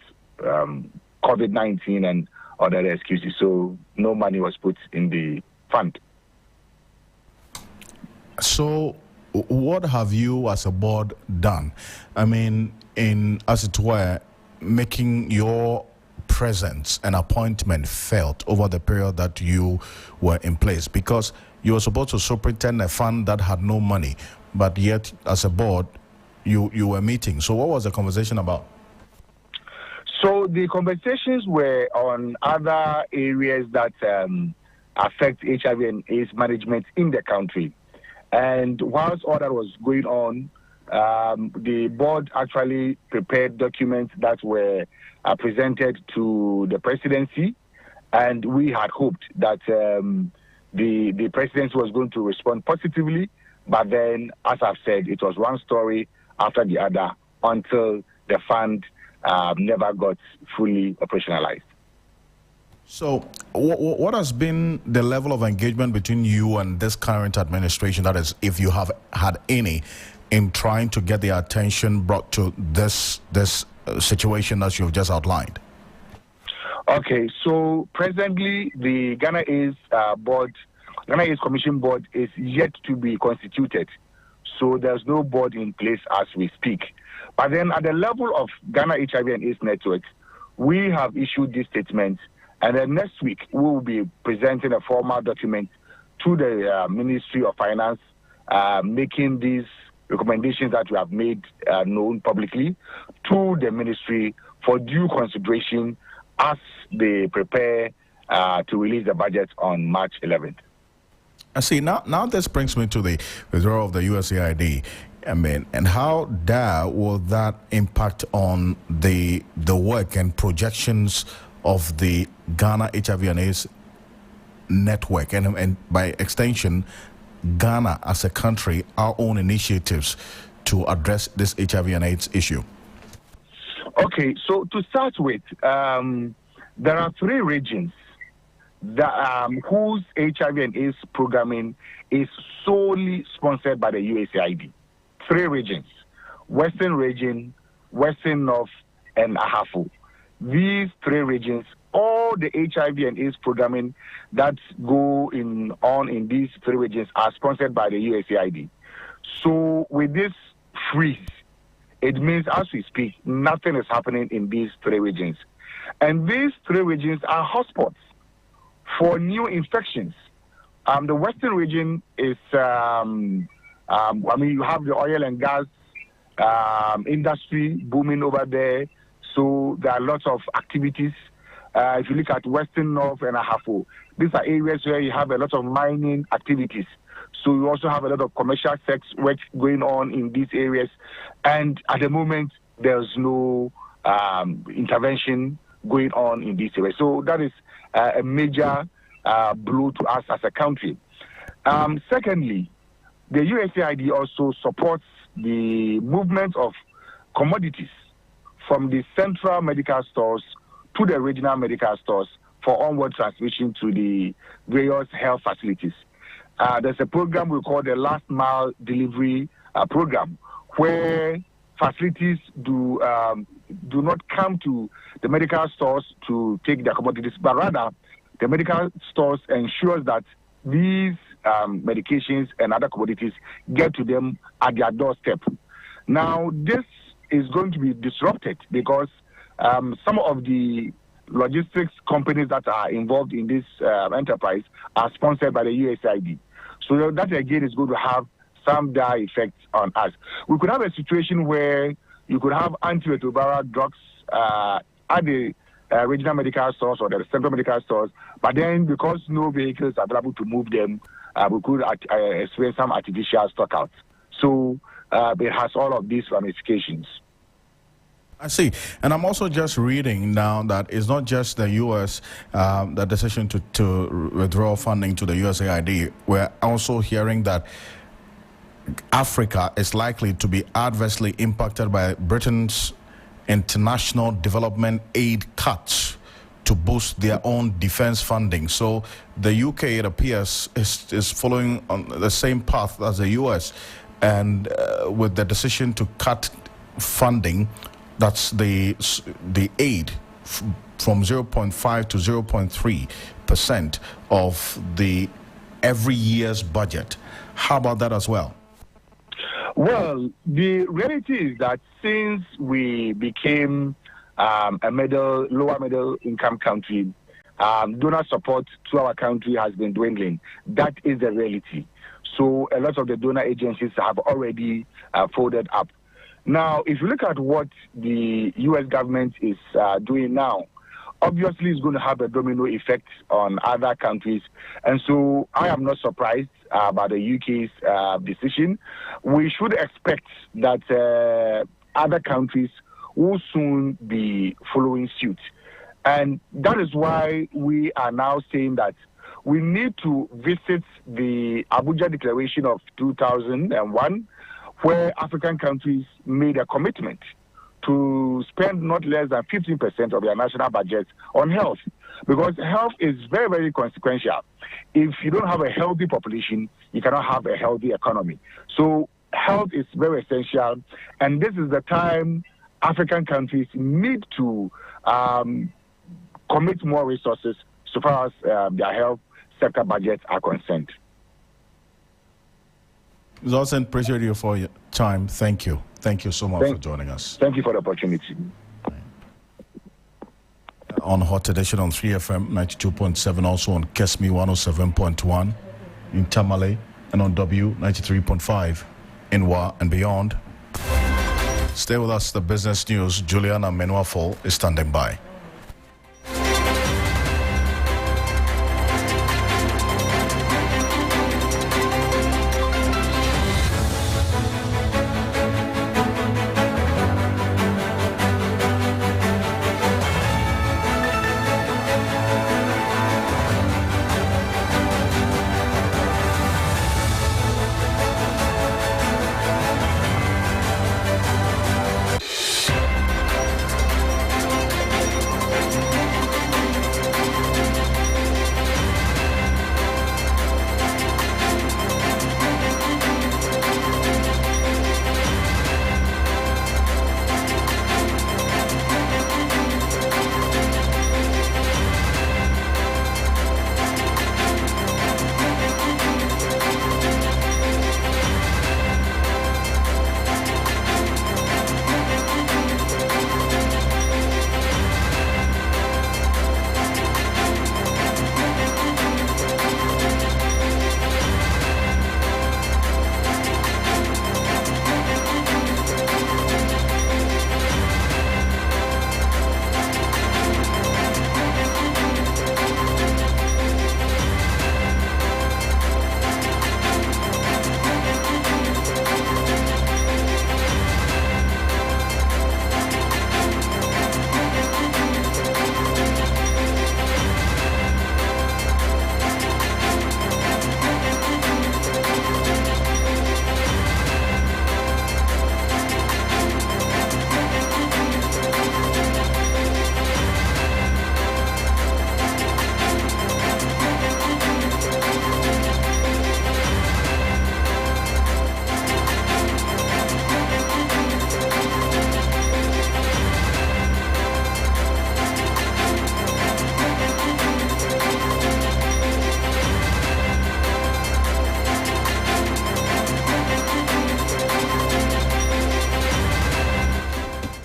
COVID-19 and other excuses. So no money was put in the fund. So what have you as a board done? I mean, as it were, making your presence and appointment felt over the period that you were in place, because you were supposed to superintend a fund that had no money, but yet as a board, you were meeting. So what was the conversation about? So the conversations were on other areas that affect HIV and AIDS management in the country. And whilst all that was going on, the board actually prepared documents that were presented to the presidency, and we had hoped that the presidency was going to respond positively. But then, as I've said, it was one story after the other until the fund never got fully operationalized. So what has been the level of engagement between you and this current administration, that is, if you have had any, in trying to get the attention brought to this situation that you've just outlined? Okay, so presently the Ghana AIDS Commission Board is yet to be constituted. So there's no board in place as we speak. But then at the level of Ghana HIV and AIDS Network, we have issued this statement, and then next week we will be presenting a formal document to the Ministry of Finance, making these recommendations that we have made known publicly to the ministry for due consideration as they prepare to release the budget on March 11th. I see. Now this brings me to the withdrawal of the USAID. I mean, and how will that impact on the work and projections of the Ghana HIV and AIDS network, and by extension, Ghana as a country, our own initiatives to address this HIV and AIDS issue? Okay, so to start with, there are 3 regions that, whose HIV and AIDS programming is solely sponsored by the USAID. 3 regions: Western Region, Western North, and Ahafo. These 3 regions, all the HIV and AIDS programming that go on in these 3 regions are sponsored by the USAID. So with this freeze, it means as we speak, nothing is happening in these 3 regions. And these 3 regions are hotspots for new infections. The Western region is, you have the oil and gas industry booming over there. So there are lots of activities. If you look at Western North and Ahafo, these are areas where you have a lot of mining activities. So you also have a lot of commercial sex work going on in these areas. And at the moment, there's no intervention going on in these areas. So that is a major blow to us as a country. Secondly, the USAID also supports the movement of commodities from the central medical stores to the regional medical stores for onward transmission to the various health facilities. There's a program we call the Last Mile Delivery Program, where facilities do not come to the medical stores to take their commodities, but rather the medical stores ensures that these medications and other commodities get to them at their doorstep. Now, this is going to be disrupted because some of the logistics companies that are involved in this enterprise are sponsored by the USAID. So that again is going to have some dire effects on us. We could have a situation where you could have antiretroviral drugs at the regional medical stores or the central medical stores, but then because no vehicles are available to move them, we could experience some artificial stockouts. So it has all of these ramifications. I see. And I'm also just reading now that it's not just the U.S., the decision to withdraw funding to the USAID. We're also hearing that Africa is likely to be adversely impacted by Britain's international development aid cuts to boost their own defense funding. So the UK, it appears, is following on the same path as the US, and with the decision to cut funding, that's the aid from 0.5 to 0.3% of the every year's budget. How about that as well? Well, the reality is that since we became a lower middle income country, donor support to our country has been dwindling. That is the reality. So a lot of the donor agencies have already folded up. Now, if you look at what the U.S. government is doing now, obviously it's going to have a domino effect on other countries. And so I am not surprised about the UK's decision. We should expect that other countries will soon be following suit. And that is why we are now saying that we need to visit the Abuja Declaration of 2001, where African countries made a commitment to spend not less than 15% of their national budget on health, because health is very, very consequential. If you don't have a healthy population, you cannot have a healthy economy. So health is very essential, and this is the time African countries need to commit more resources so far as their health sector budgets are concerned. Lawson, appreciate you for your time. Thank you. Thank you so much for joining us. Thank you for the opportunity. On Hot Edition on 3FM 92.7, also on Kesmi 107.1 in Tamale, and on W 93.5 in Wa and beyond. Stay with us. The business news. Juliana Menuafo is standing by.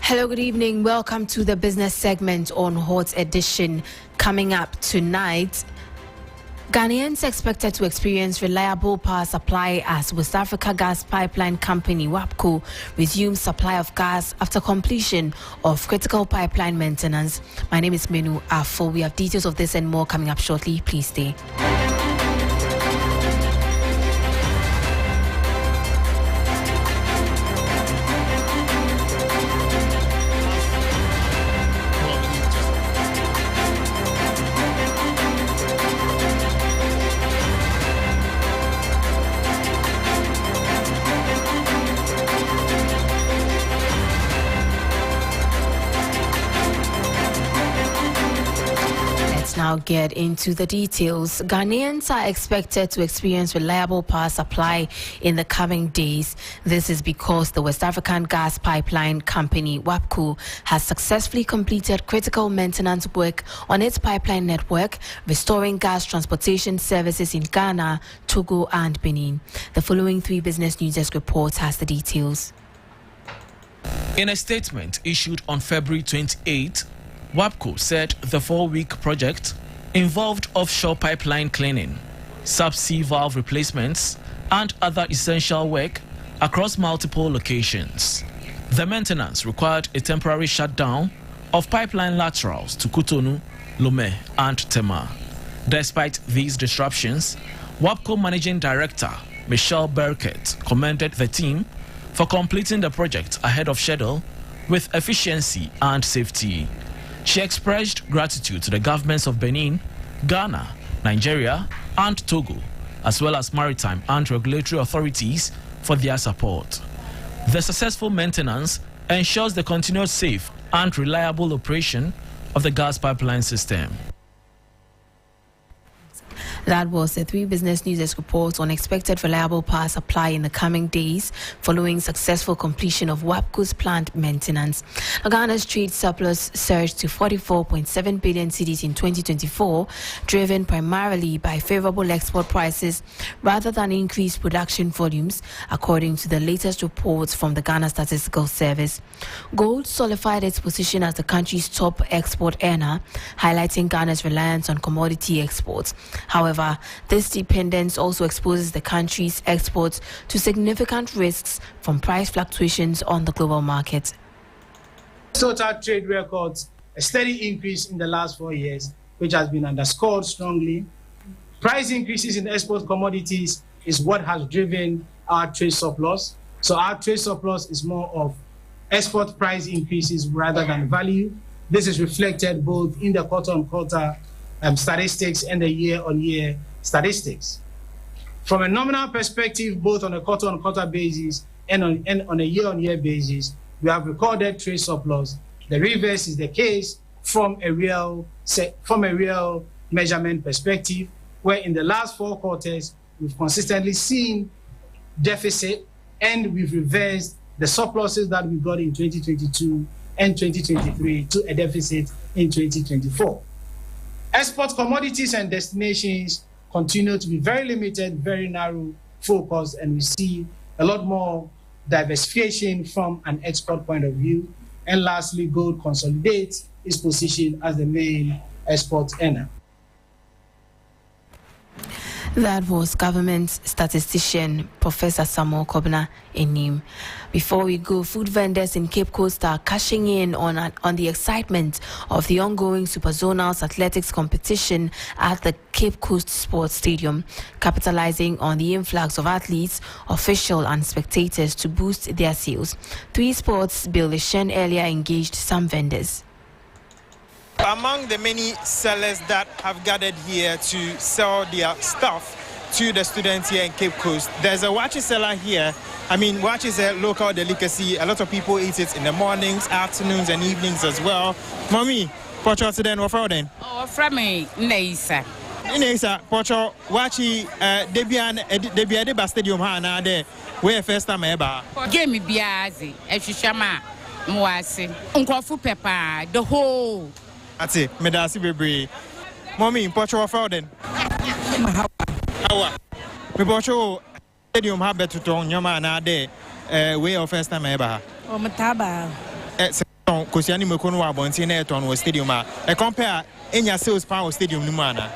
Hello, good evening. Welcome to the business segment on Hot Edition. Coming up tonight, Ghanaians expected to experience reliable power supply as West Africa Gas Pipeline Company WAPCO resumes supply of gas after completion of critical pipeline maintenance. My name is Menu Afo. We have details of this and more coming up shortly. Please stay. Now get into the details. Ghanaians are expected to experience reliable power supply in the coming days. This is because the West African Gas Pipeline Company, WAPCO, has successfully completed critical maintenance work on its pipeline network, restoring gas transportation services in Ghana, Togo and Benin. The following 3 Business News Desk reports has the details. In a statement issued on February 28, WAPCO said the 4-week project involved offshore pipeline cleaning, subsea valve replacements, and other essential work across multiple locations. The maintenance required a temporary shutdown of pipeline laterals to Cotonou, Lomé, and Tema. Despite these disruptions, WAPCO Managing Director Michelle Berkett commended the team for completing the project ahead of schedule with efficiency and safety. She expressed gratitude to the governments of Benin, Ghana, Nigeria, and Togo, as well as maritime and regulatory authorities for their support. The successful maintenance ensures the continued safe and reliable operation of the gas pipeline system. That was the 3 Business News Desk reports on expected reliable power supply in the coming days following successful completion of WAPCO's plant maintenance. Ghana's trade surplus surged to 44.7 billion cedis in 2024, driven primarily by favorable export prices rather than increased production volumes, according to the latest reports from the Ghana Statistical Service. Gold solidified its position as the country's top export earner, highlighting Ghana's reliance on commodity exports. However, this dependence also exposes the country's exports to significant risks from price fluctuations on the global market. Total trade records a steady increase in the last 4 years, which has been underscored strongly. Price increases in export commodities is what has driven our trade surplus. So our trade surplus is more of export price increases rather than value. This is reflected both in the quarter-on-quarter statistics and the year-on-year statistics. From a nominal perspective, both on a quarter-on-quarter basis and on a year-on-year basis, we have recorded trade surplus. The reverse is the case from a real measurement perspective, where in the last 4 quarters, we've consistently seen deficit and we've reversed the surpluses that we got in 2022 and 2023 to a deficit in 2024. Export commodities and destinations continue to be very limited, very narrow focus, and we see a lot more diversification from an export point of view. And lastly, gold consolidates its position as the main export earner. That was government statistician Professor Samuel Kobna Enim. Before we go, food vendors in Cape Coast are cashing in on the excitement of the ongoing Superzonals athletics competition at the Cape Coast Sports Stadium, capitalizing on the influx of athletes, officials and spectators to boost their sales. 3 Sports Bill Lishen earlier engaged some vendors. Among the many sellers that have gathered here to sell their stuff to the students here in Cape Coast, there's a watch seller here. I mean, watch is a local delicacy. A lot of people eat it in the mornings, afternoons, and evenings as well. Mommy, pocho today, what for then? Oh, from me, Neisa. Neisa, pocho, watchy, Debian Stadium, Hana, there, where first time ever. Give me Biazi, Eshishama, Moasi, Uncle Pepper, the whole. That's it, Medasi Baby. Mommy, pocho for then. How? Me pocho stadium have better to on your man there, way of first time ever. Oh, Mataba. Kosiani Mekono Abontina on stadium. I compare any sales power stadium Numana.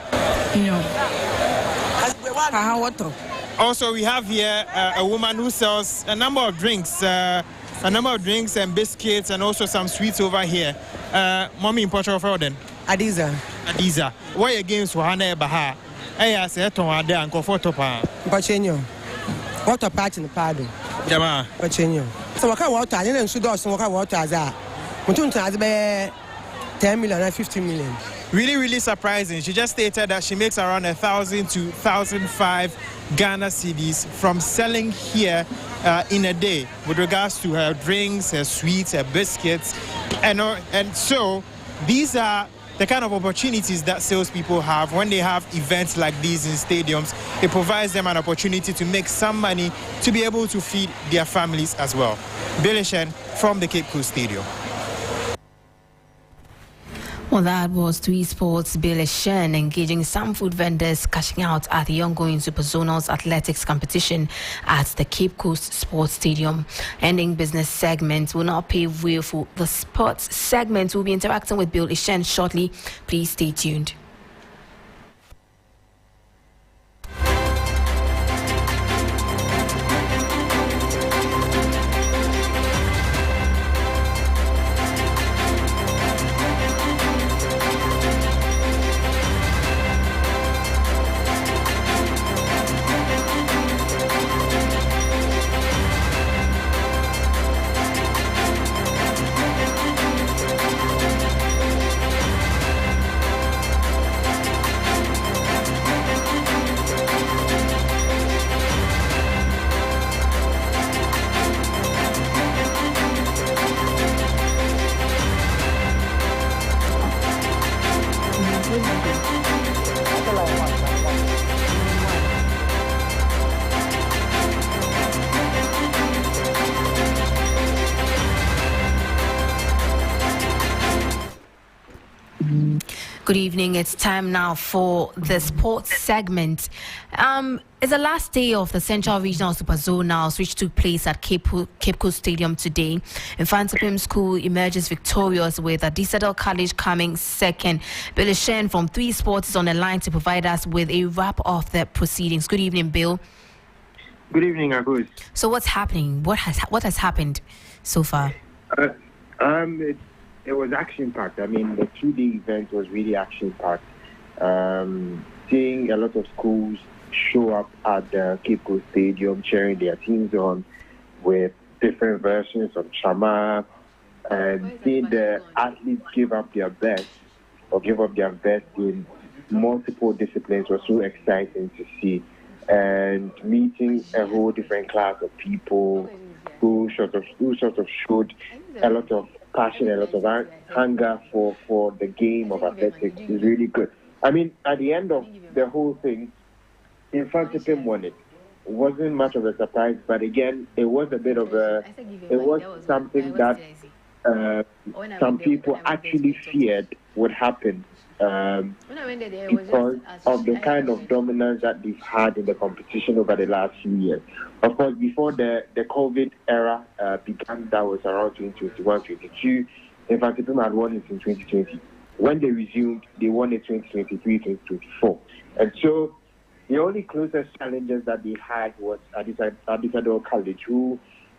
Also, we have here a woman who sells a number of drinks and biscuits and also some sweets over here. Mommy in Portugal for then. Adiza. Why against Wahane Baha? I said to her there and go for Topa. Pachenio. What a patch in the paddle. Jama. Pachenio. So what kind of water? I didn't shoot us and what kind of water as that. Mutun has be 10 million and 50 million. Really surprising. She just stated that she makes around 1,000 to 1,005 Ghana cedis from selling here in a day with regards to her drinks, her sweets, her biscuits. And so these are the kind of opportunities that salespeople have when they have events like these in stadiums. It provides them an opportunity to make some money to be able to feed their families as well. Billy Shen from the Cape Coast Stadium. Well, that was 3 Sports' Billy Shen engaging some food vendors cashing out at the ongoing Super Zonals athletics competition at the Cape Coast Sports Stadium. Ending business segment will now pave way for the sports segment. We'll be interacting with Billy Shen shortly. Please stay tuned. Good evening. It's time now for the sports segment. It's the last day of the Central Regional Super Zonals, which took place at Cape Coast Stadium today. Infantipim School emerges victorious with Adisadel College coming second. Billy Shen from 3 Sports is on the line to provide us with a wrap of the proceedings. Good evening, Bill. Good evening, Agus. So what's happening? What has happened so far? It was action-packed. I mean, the 2-day event was really action-packed. Seeing a lot of schools show up at the Cape Coast Stadium, cheering their teams on with different versions of Chama, and seeing the athletes give up their best in multiple disciplines was so exciting to see. And meeting a whole different class of people who sort of showed a lot of passion, a lot of hunger for the game of athletics is really good. I mean, at the end of the whole thing, Infantipim won it. It wasn't much of a surprise, but again, it was something that some people actually feared would happen because of the kind of dominance that they've had in the competition over the last few years. Of course, before the COVID era began, that was around 2021-22, Infantipim had won it in 2020. When they resumed, they won it 2023-2024. And so the only closest challenges that they had was Adisadel College, who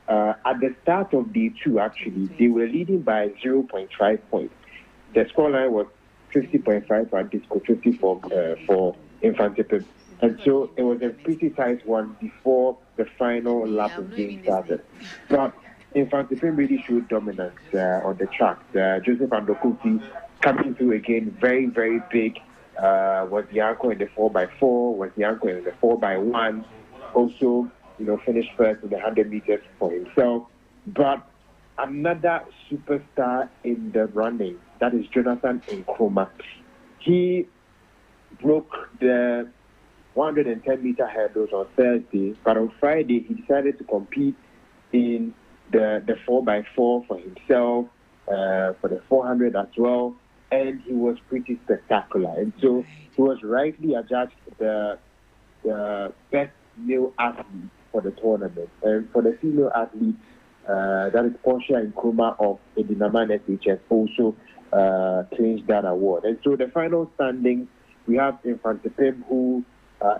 at the start of day 2, actually, they were leading by 0.5 points. The scoreline was 50.5 for Disco, 50 for Infantipim. And so it was a pretty tight one before the final lap of game started. But Infantipim really showed dominance on the track. Joseph and Akrofi coming through again, very, very big. Was Yanko in the 4x4, was Yanko in the 4x1. Also, finished first in the 100 meters for himself. But another superstar in the running, that is Jonathan Nkrumah. He broke the 110-meter hurdles on Thursday, but on Friday he decided to compete in the 4x4 for himself, for the 400 as well, and he was pretty spectacular. And so he was rightly adjudged the best male athlete for the tournament. And for the female athlete, that is Portia and Nkrumah of Edinaman SHS, also clinched that award. And so the final standing, we have Infantipim, who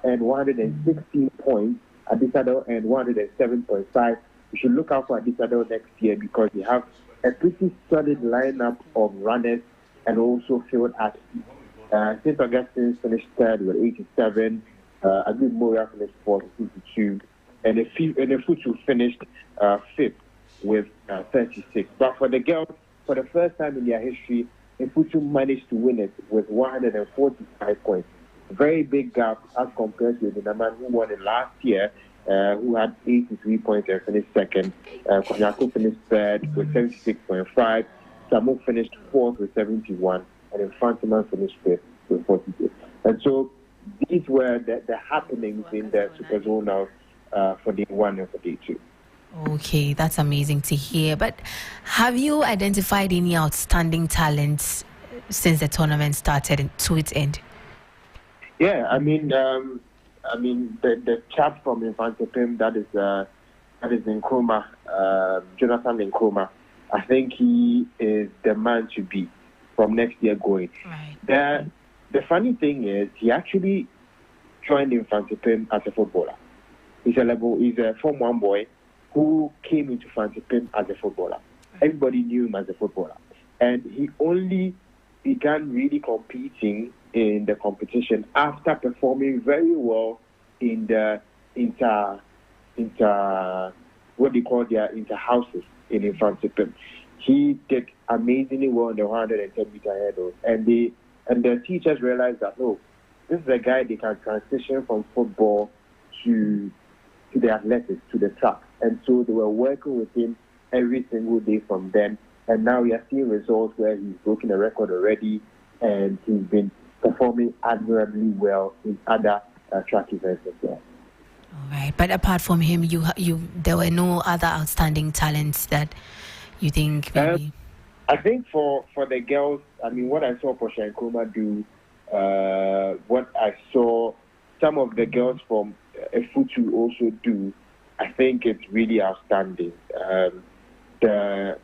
earned 116 points, Adisado earned 107.5. We should look out for Adisado next year because we have a pretty solid lineup of runners and also field athletes. St. Augustine finished third with 87. Agud Moria finished fourth with 52. And the Futu finished fifth with 36. But for the girls, for the first time in their history, Futu managed to win it with 145 points. Very big gap as compared to the man who won it last year, who had 83 points and finished second. Konyako finished third with 76.5. Samu finished fourth with 71. And Infantiman finished fifth with 42. And so these were the happenings in the Super Zonal for day 1 and for day 2. Okay, that's amazing to hear. But have you identified any outstanding talents since the tournament started to its end? Yeah, I mean, the chap from Infantipim that is Nkrumah, Jonathan Nkrumah. I think he is the man to beat from next year going. Right. The funny thing is, he actually joined Infantipim as a footballer. He's a Form 1 boy who came into Infantipim as a footballer. Everybody knew him as a footballer. And he only began really competing in the competition after performing very well in the what they call their inter-houses in Infantipim. He did amazingly well in the 110-meter hurdles. And the teachers realized that, no, this is a guy they can transition from football to the athletics, to the track. And so they were working with him every single day from then. And now we are seeing results where he's broken a record already and he's been performing admirably well in other track events as well. All right. But apart from him, there were no other outstanding talents that you think maybe... I think for the girls, I mean, what I saw Portia Nkrumah do, what I saw some of the girls from Futu also do, I think it's really outstanding. The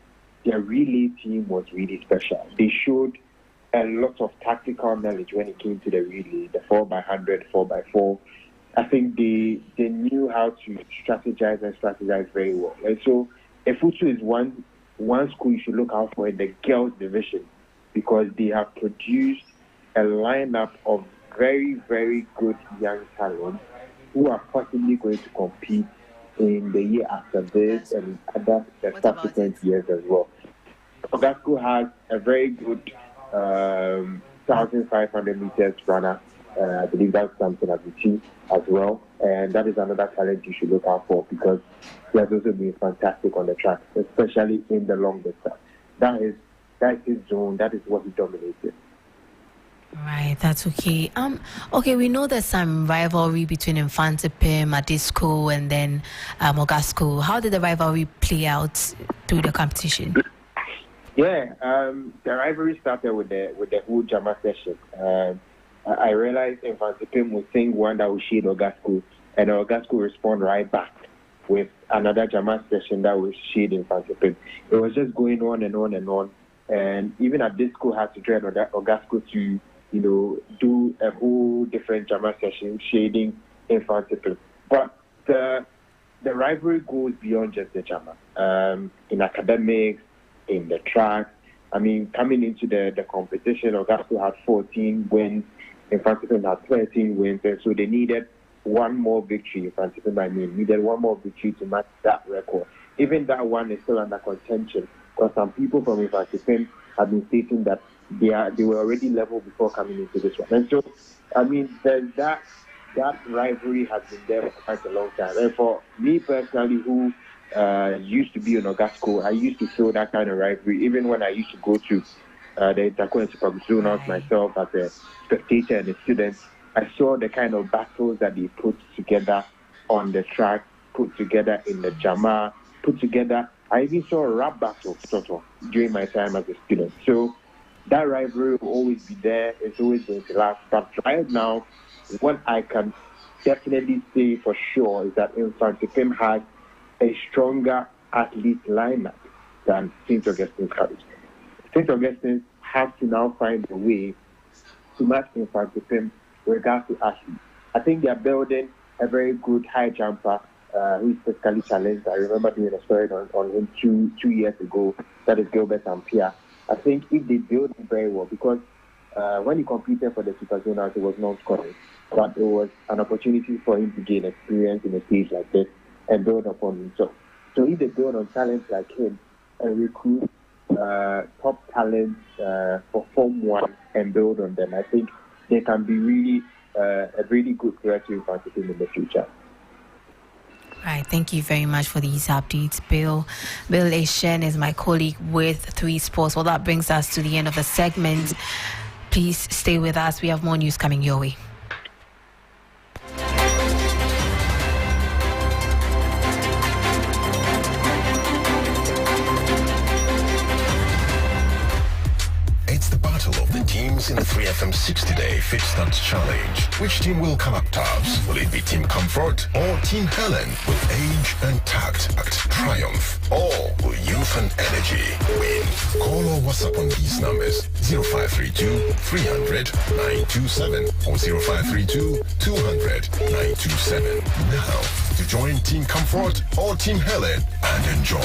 relay team was really special. They showed a lot of tactical knowledge when it came to the relay, the 4x100, 4x4. I think they knew how to strategize very well. And so Futu is one school you should look out for in the girls division because they have produced a lineup of very, very good young talents who are possibly going to compete in the year after this and other subsequent years as well. Ogasco has a very good 1,500 meters runner. I believe that's something Abuchi as well. And that is another talent you should look out for because he has also been fantastic on the track, especially in the long distance. That is his zone. That is what he dominated. Right, that's okay. Okay, we know there's some rivalry between Infantipim, Adisco, and then Ogasco. How did the rivalry play out through the competition? Yeah, the rivalry started with the whole Jama session. I realized Infantipim would sing one that would shade Ogasco, and Ogasco respond right back with another Jama session that would shade Infantipim. It was just going on and on and on, and even Adisco had to train Ogasco to do a whole different Jama session shading Infantipim. But the rivalry goes beyond just the Jama. In academics, in the track, I mean, coming into the competition, Ogasco had 14 wins, Infantipim had 13 wins, and so they needed one more victory. Infantipim, needed one more victory to match that record. Even that one is still under contention because some people from Infantipim have been stating that they were already level before coming into this one. And so, I mean, that rivalry has been there for quite a long time. And for me personally, who used to be in Ogasco, I used to feel that kind of rivalry. Even when I used to go to the Interco and Super Zonals myself as a spectator and a student, I saw the kind of battles that they put together on the track, put together in the Jama, put together. I even saw a rap battle sort of during my time as a student. So that rivalry will always be there. It's always going to last. But right now, what I can definitely say for sure is that Infantipim has a stronger athlete lineup than St. Augustine's has. St. Augustine has to now find a way to match Impact with him regards to athletes. I think they are building a very good high jumper who is physically challenged. I remember doing a story on him two years ago. That is Gilbert Ampia. I think if they build him very well, because when he competed for the Super Zonals, it was not scoring, but it was an opportunity for him to gain experience in a stage like this and build upon himself. So if they build on talents like him and recruit top talents for Form 1 and build on them, I think they can be really a really good threat to Infantry team in the future. Right, thank you very much for these updates, Bill. Bill Eshen is my colleague with 3 Sports. Well, that brings us to the end of the segment. Please stay with us. We have more news coming your way. It's the battle of the teams in the 3FM 60-day Fit Start Challenge. Which team will come up tops? Will it be Team Comfort or Team Helen with age and tact triumph? Or will youth and energy win? Call or WhatsApp on these numbers: 0532 300 927 or 0532 200 927. Now, to join Team Comfort or Team Helen and enjoy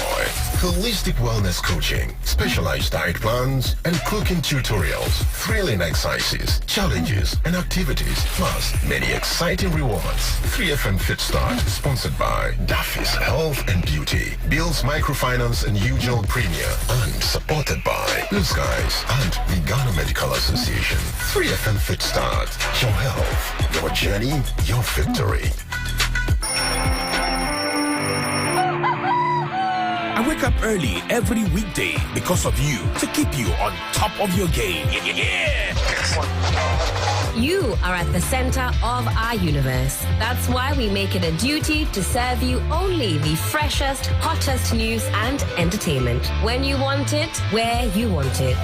holistic wellness coaching, specialized diet plans, and cooking tutorials, thrilling exercises, challenges, and activities, plus many exciting rewards. 3FM Fit Start, sponsored by Daffy's Health and Beauty, Bill's Microfinance and UGL Premier, and supported by Blue Skies and the Ghana Medical Association. 3FM Fit Start, your health, your journey, your victory. I wake up early every weekday because of you, to keep you on top of your game. Yeah! You are at the center of our universe. That's why we make it a duty to serve you only the freshest, hottest news and entertainment. When you want it, where you want it.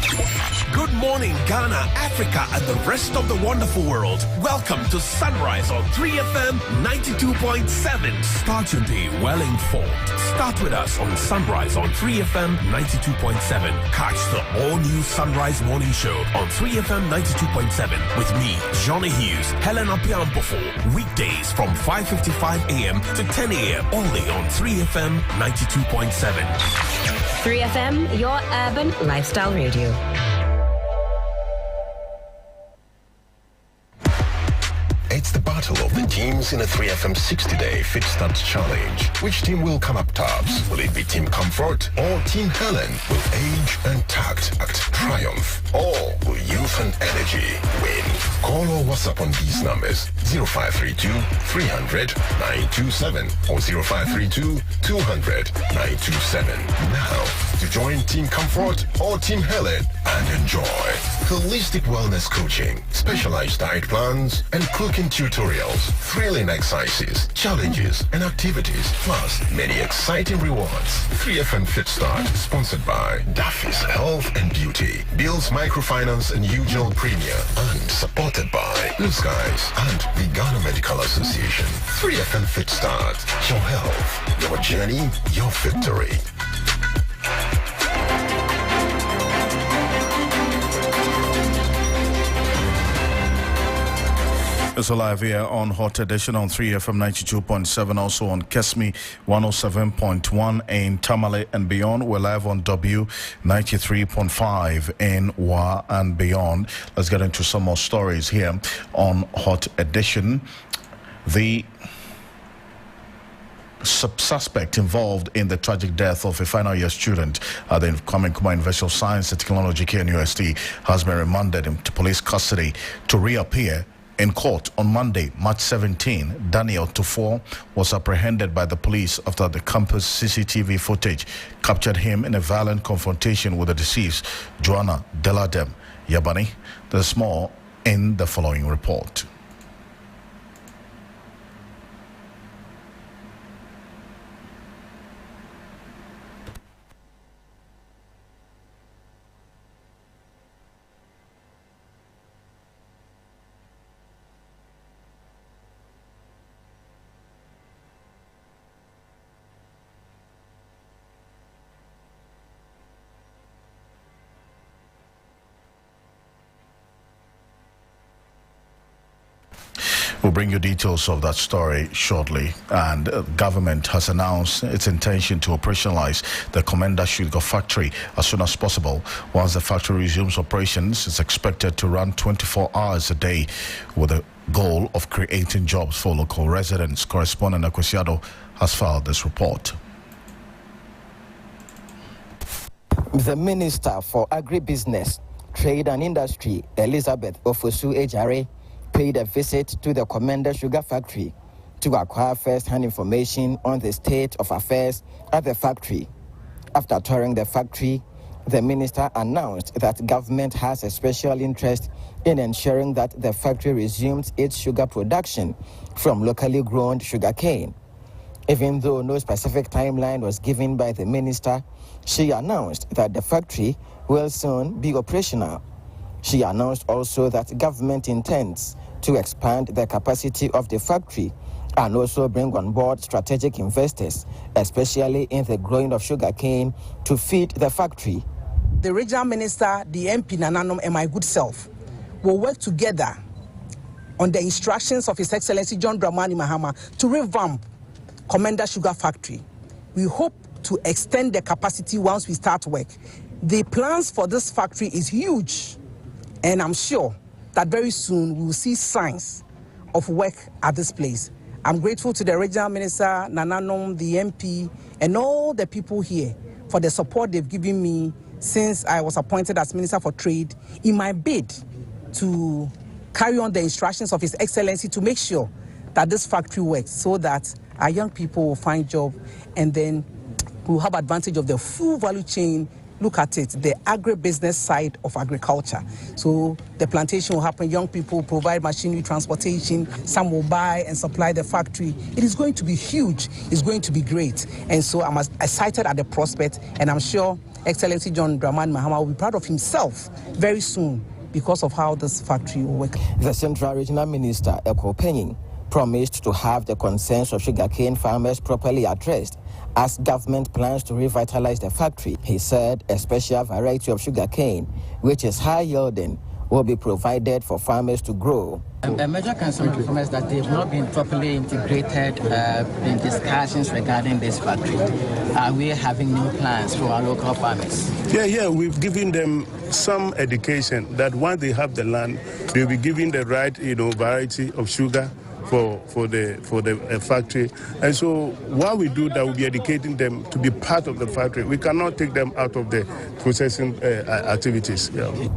Good morning, Ghana, Africa, and the rest of the wonderful world. Welcome to Sunrise on 3FM 92.7. Start your day well informed. Start with us on Sunrise on 3FM 92.7. Catch the all-new Sunrise Morning Show on 3FM 92.7 with me, Johnny Hughes, Helen Apiambofo. Weekdays from 5:55 a.m. to 10 a.m. only on 3FM 92.7. 3FM, your urban lifestyle radio. It's the battle of the teams in the 3FM 60-day Fit Start Challenge. Which team will come up tops? Will it be Team Comfort or Team Helen with age and tact triumph? Or will youth and energy win? Call or WhatsApp on these numbers: 0532 300 927 or 0532 200 927. Now, to join Team Comfort or Team Helen and enjoy holistic wellness coaching, specialized diet plans, and cooking tutorials, thrilling exercises, challenges, and activities, plus many exciting rewards. 3FM Fit Start, sponsored by Daffy's Health and Beauty, Bill's Microfinance and UGL Premier, and supported by Blue Skies and the Ghana Medical Association. 3FM Fit Start, your health, your journey, your victory. It's live here on Hot Edition on 3FM 92.7, also on Kesmi 107.1 in Tamale and beyond. We're live on W 93.5 in Wa and beyond. Let's get into some more stories here on Hot Edition. The suspect involved in the tragic death of a final year student at the Kwame University of Science and Technology KNUST has been remanded into police custody to reappear in court on Monday, March 17. Daniel Tufor was apprehended by the police after the campus CCTV footage captured him in a violent confrontation with the deceased, Joanna Deladem Yabani. There's more in the following report. We'll bring you details of that story shortly. And government has announced its intention to operationalize the Commander Sugar factory as soon as possible. Once the factory resumes operations, it's expected to run 24 hours a day with the goal of creating jobs for local residents. Correspondent Akrofi has filed this report. The Minister for Agribusiness, Trade and Industry, Elizabeth Ofosu-Ejare, paid a visit to the Commander Sugar factory to acquire first-hand information on the state of affairs at the factory. After touring the factory, the minister announced that government has a special interest in ensuring that the factory resumes its sugar production from locally grown sugarcane. Even though no specific timeline was given by the minister, she announced that the factory will soon be operational. She announced also that government intends to expand the capacity of the factory and also bring on board strategic investors, especially in the growing of sugarcane, to feed the factory. The regional minister, the MP Nananom, and my good self will work together on the instructions of His Excellency John Dramani Mahama to revamp Commander Sugar Factory. We hope to extend the capacity once we start work. The plans for this factory is huge, and I'm sure that very soon we will see signs of work at this place. I'm grateful to the regional minister, Nananom, the MP, and all the people here for the support they've given me since I was appointed as Minister for Trade in my bid to carry on the instructions of His Excellency to make sure that this factory works so that our young people will find job and then we'll have advantage of the full value chain. Look at it, the agribusiness side of agriculture. So the plantation will happen, young people provide machinery, transportation, some will buy and supply the factory. It is going to be huge, it's going to be great. And so I'm excited at the prospect, and I'm sure Excellency John Dramani Mahama will be proud of himself very soon because of how this factory will work. The Central Regional Minister, Akrofi, promised to have the concerns of sugarcane farmers properly addressed as government plans to revitalize the factory. He said a special variety of sugarcane, which is high yielding, will be provided for farmers to grow. A major concern of farmers that they have not been properly integrated in discussions regarding this factory. Are we having new plans for our local farmers? Yeah, we've given them some education that once they have the land, they'll be given the right, variety of sugar for the factory. And so while we do that, we'll be educating them to be part of the factory. We cannot take them out of the processing activities. Yeah.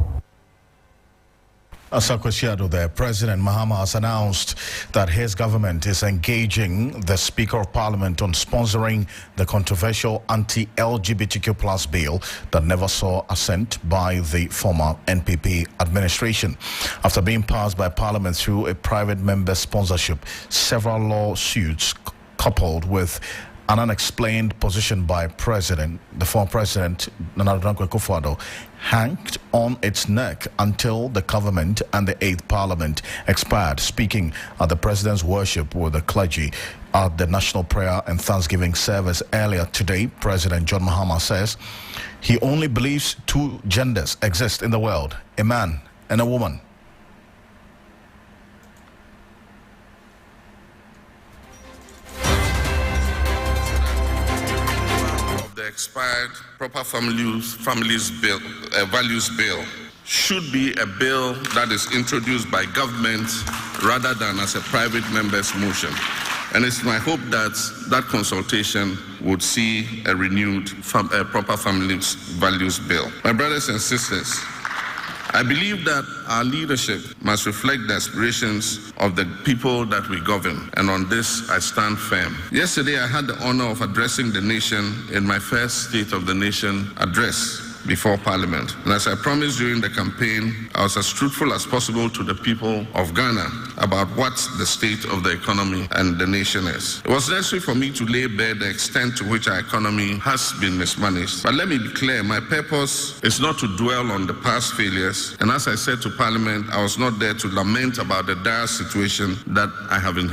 As Akrofi, the President Mahama has announced that his government is engaging the Speaker of Parliament on sponsoring the controversial anti-LGBTQ plus bill that never saw assent by the former NPP administration. After being passed by Parliament through a private member sponsorship, several lawsuits coupled with an unexplained position by the former President Nana Akufo-Addo hanged on its neck until the government and the 8th Parliament expired. Speaking at the President's worship with the clergy at the National Prayer and Thanksgiving service earlier today, President John Mahama says he only believes two genders exist in the world, a man and a woman. The expired Proper Families Bill, Values Bill, should be a bill that is introduced by government rather than as a private member's motion. And it's my hope that that consultation would see a renewed Proper Families Values Bill. My brothers and sisters, I believe that our leadership must reflect the aspirations of the people that we govern, and on this I stand firm. Yesterday I had the honor of addressing the nation in my first State of the Nation address before Parliament. And as I promised during the campaign, I was as truthful as possible to the people of Ghana about what the state of the economy and the nation is. It was necessary for me to lay bare the extent to which our economy has been mismanaged. But let me be clear, my purpose is not to dwell on the past failures. And as I said to Parliament, I was not there to lament about the dire situation that I have inherited.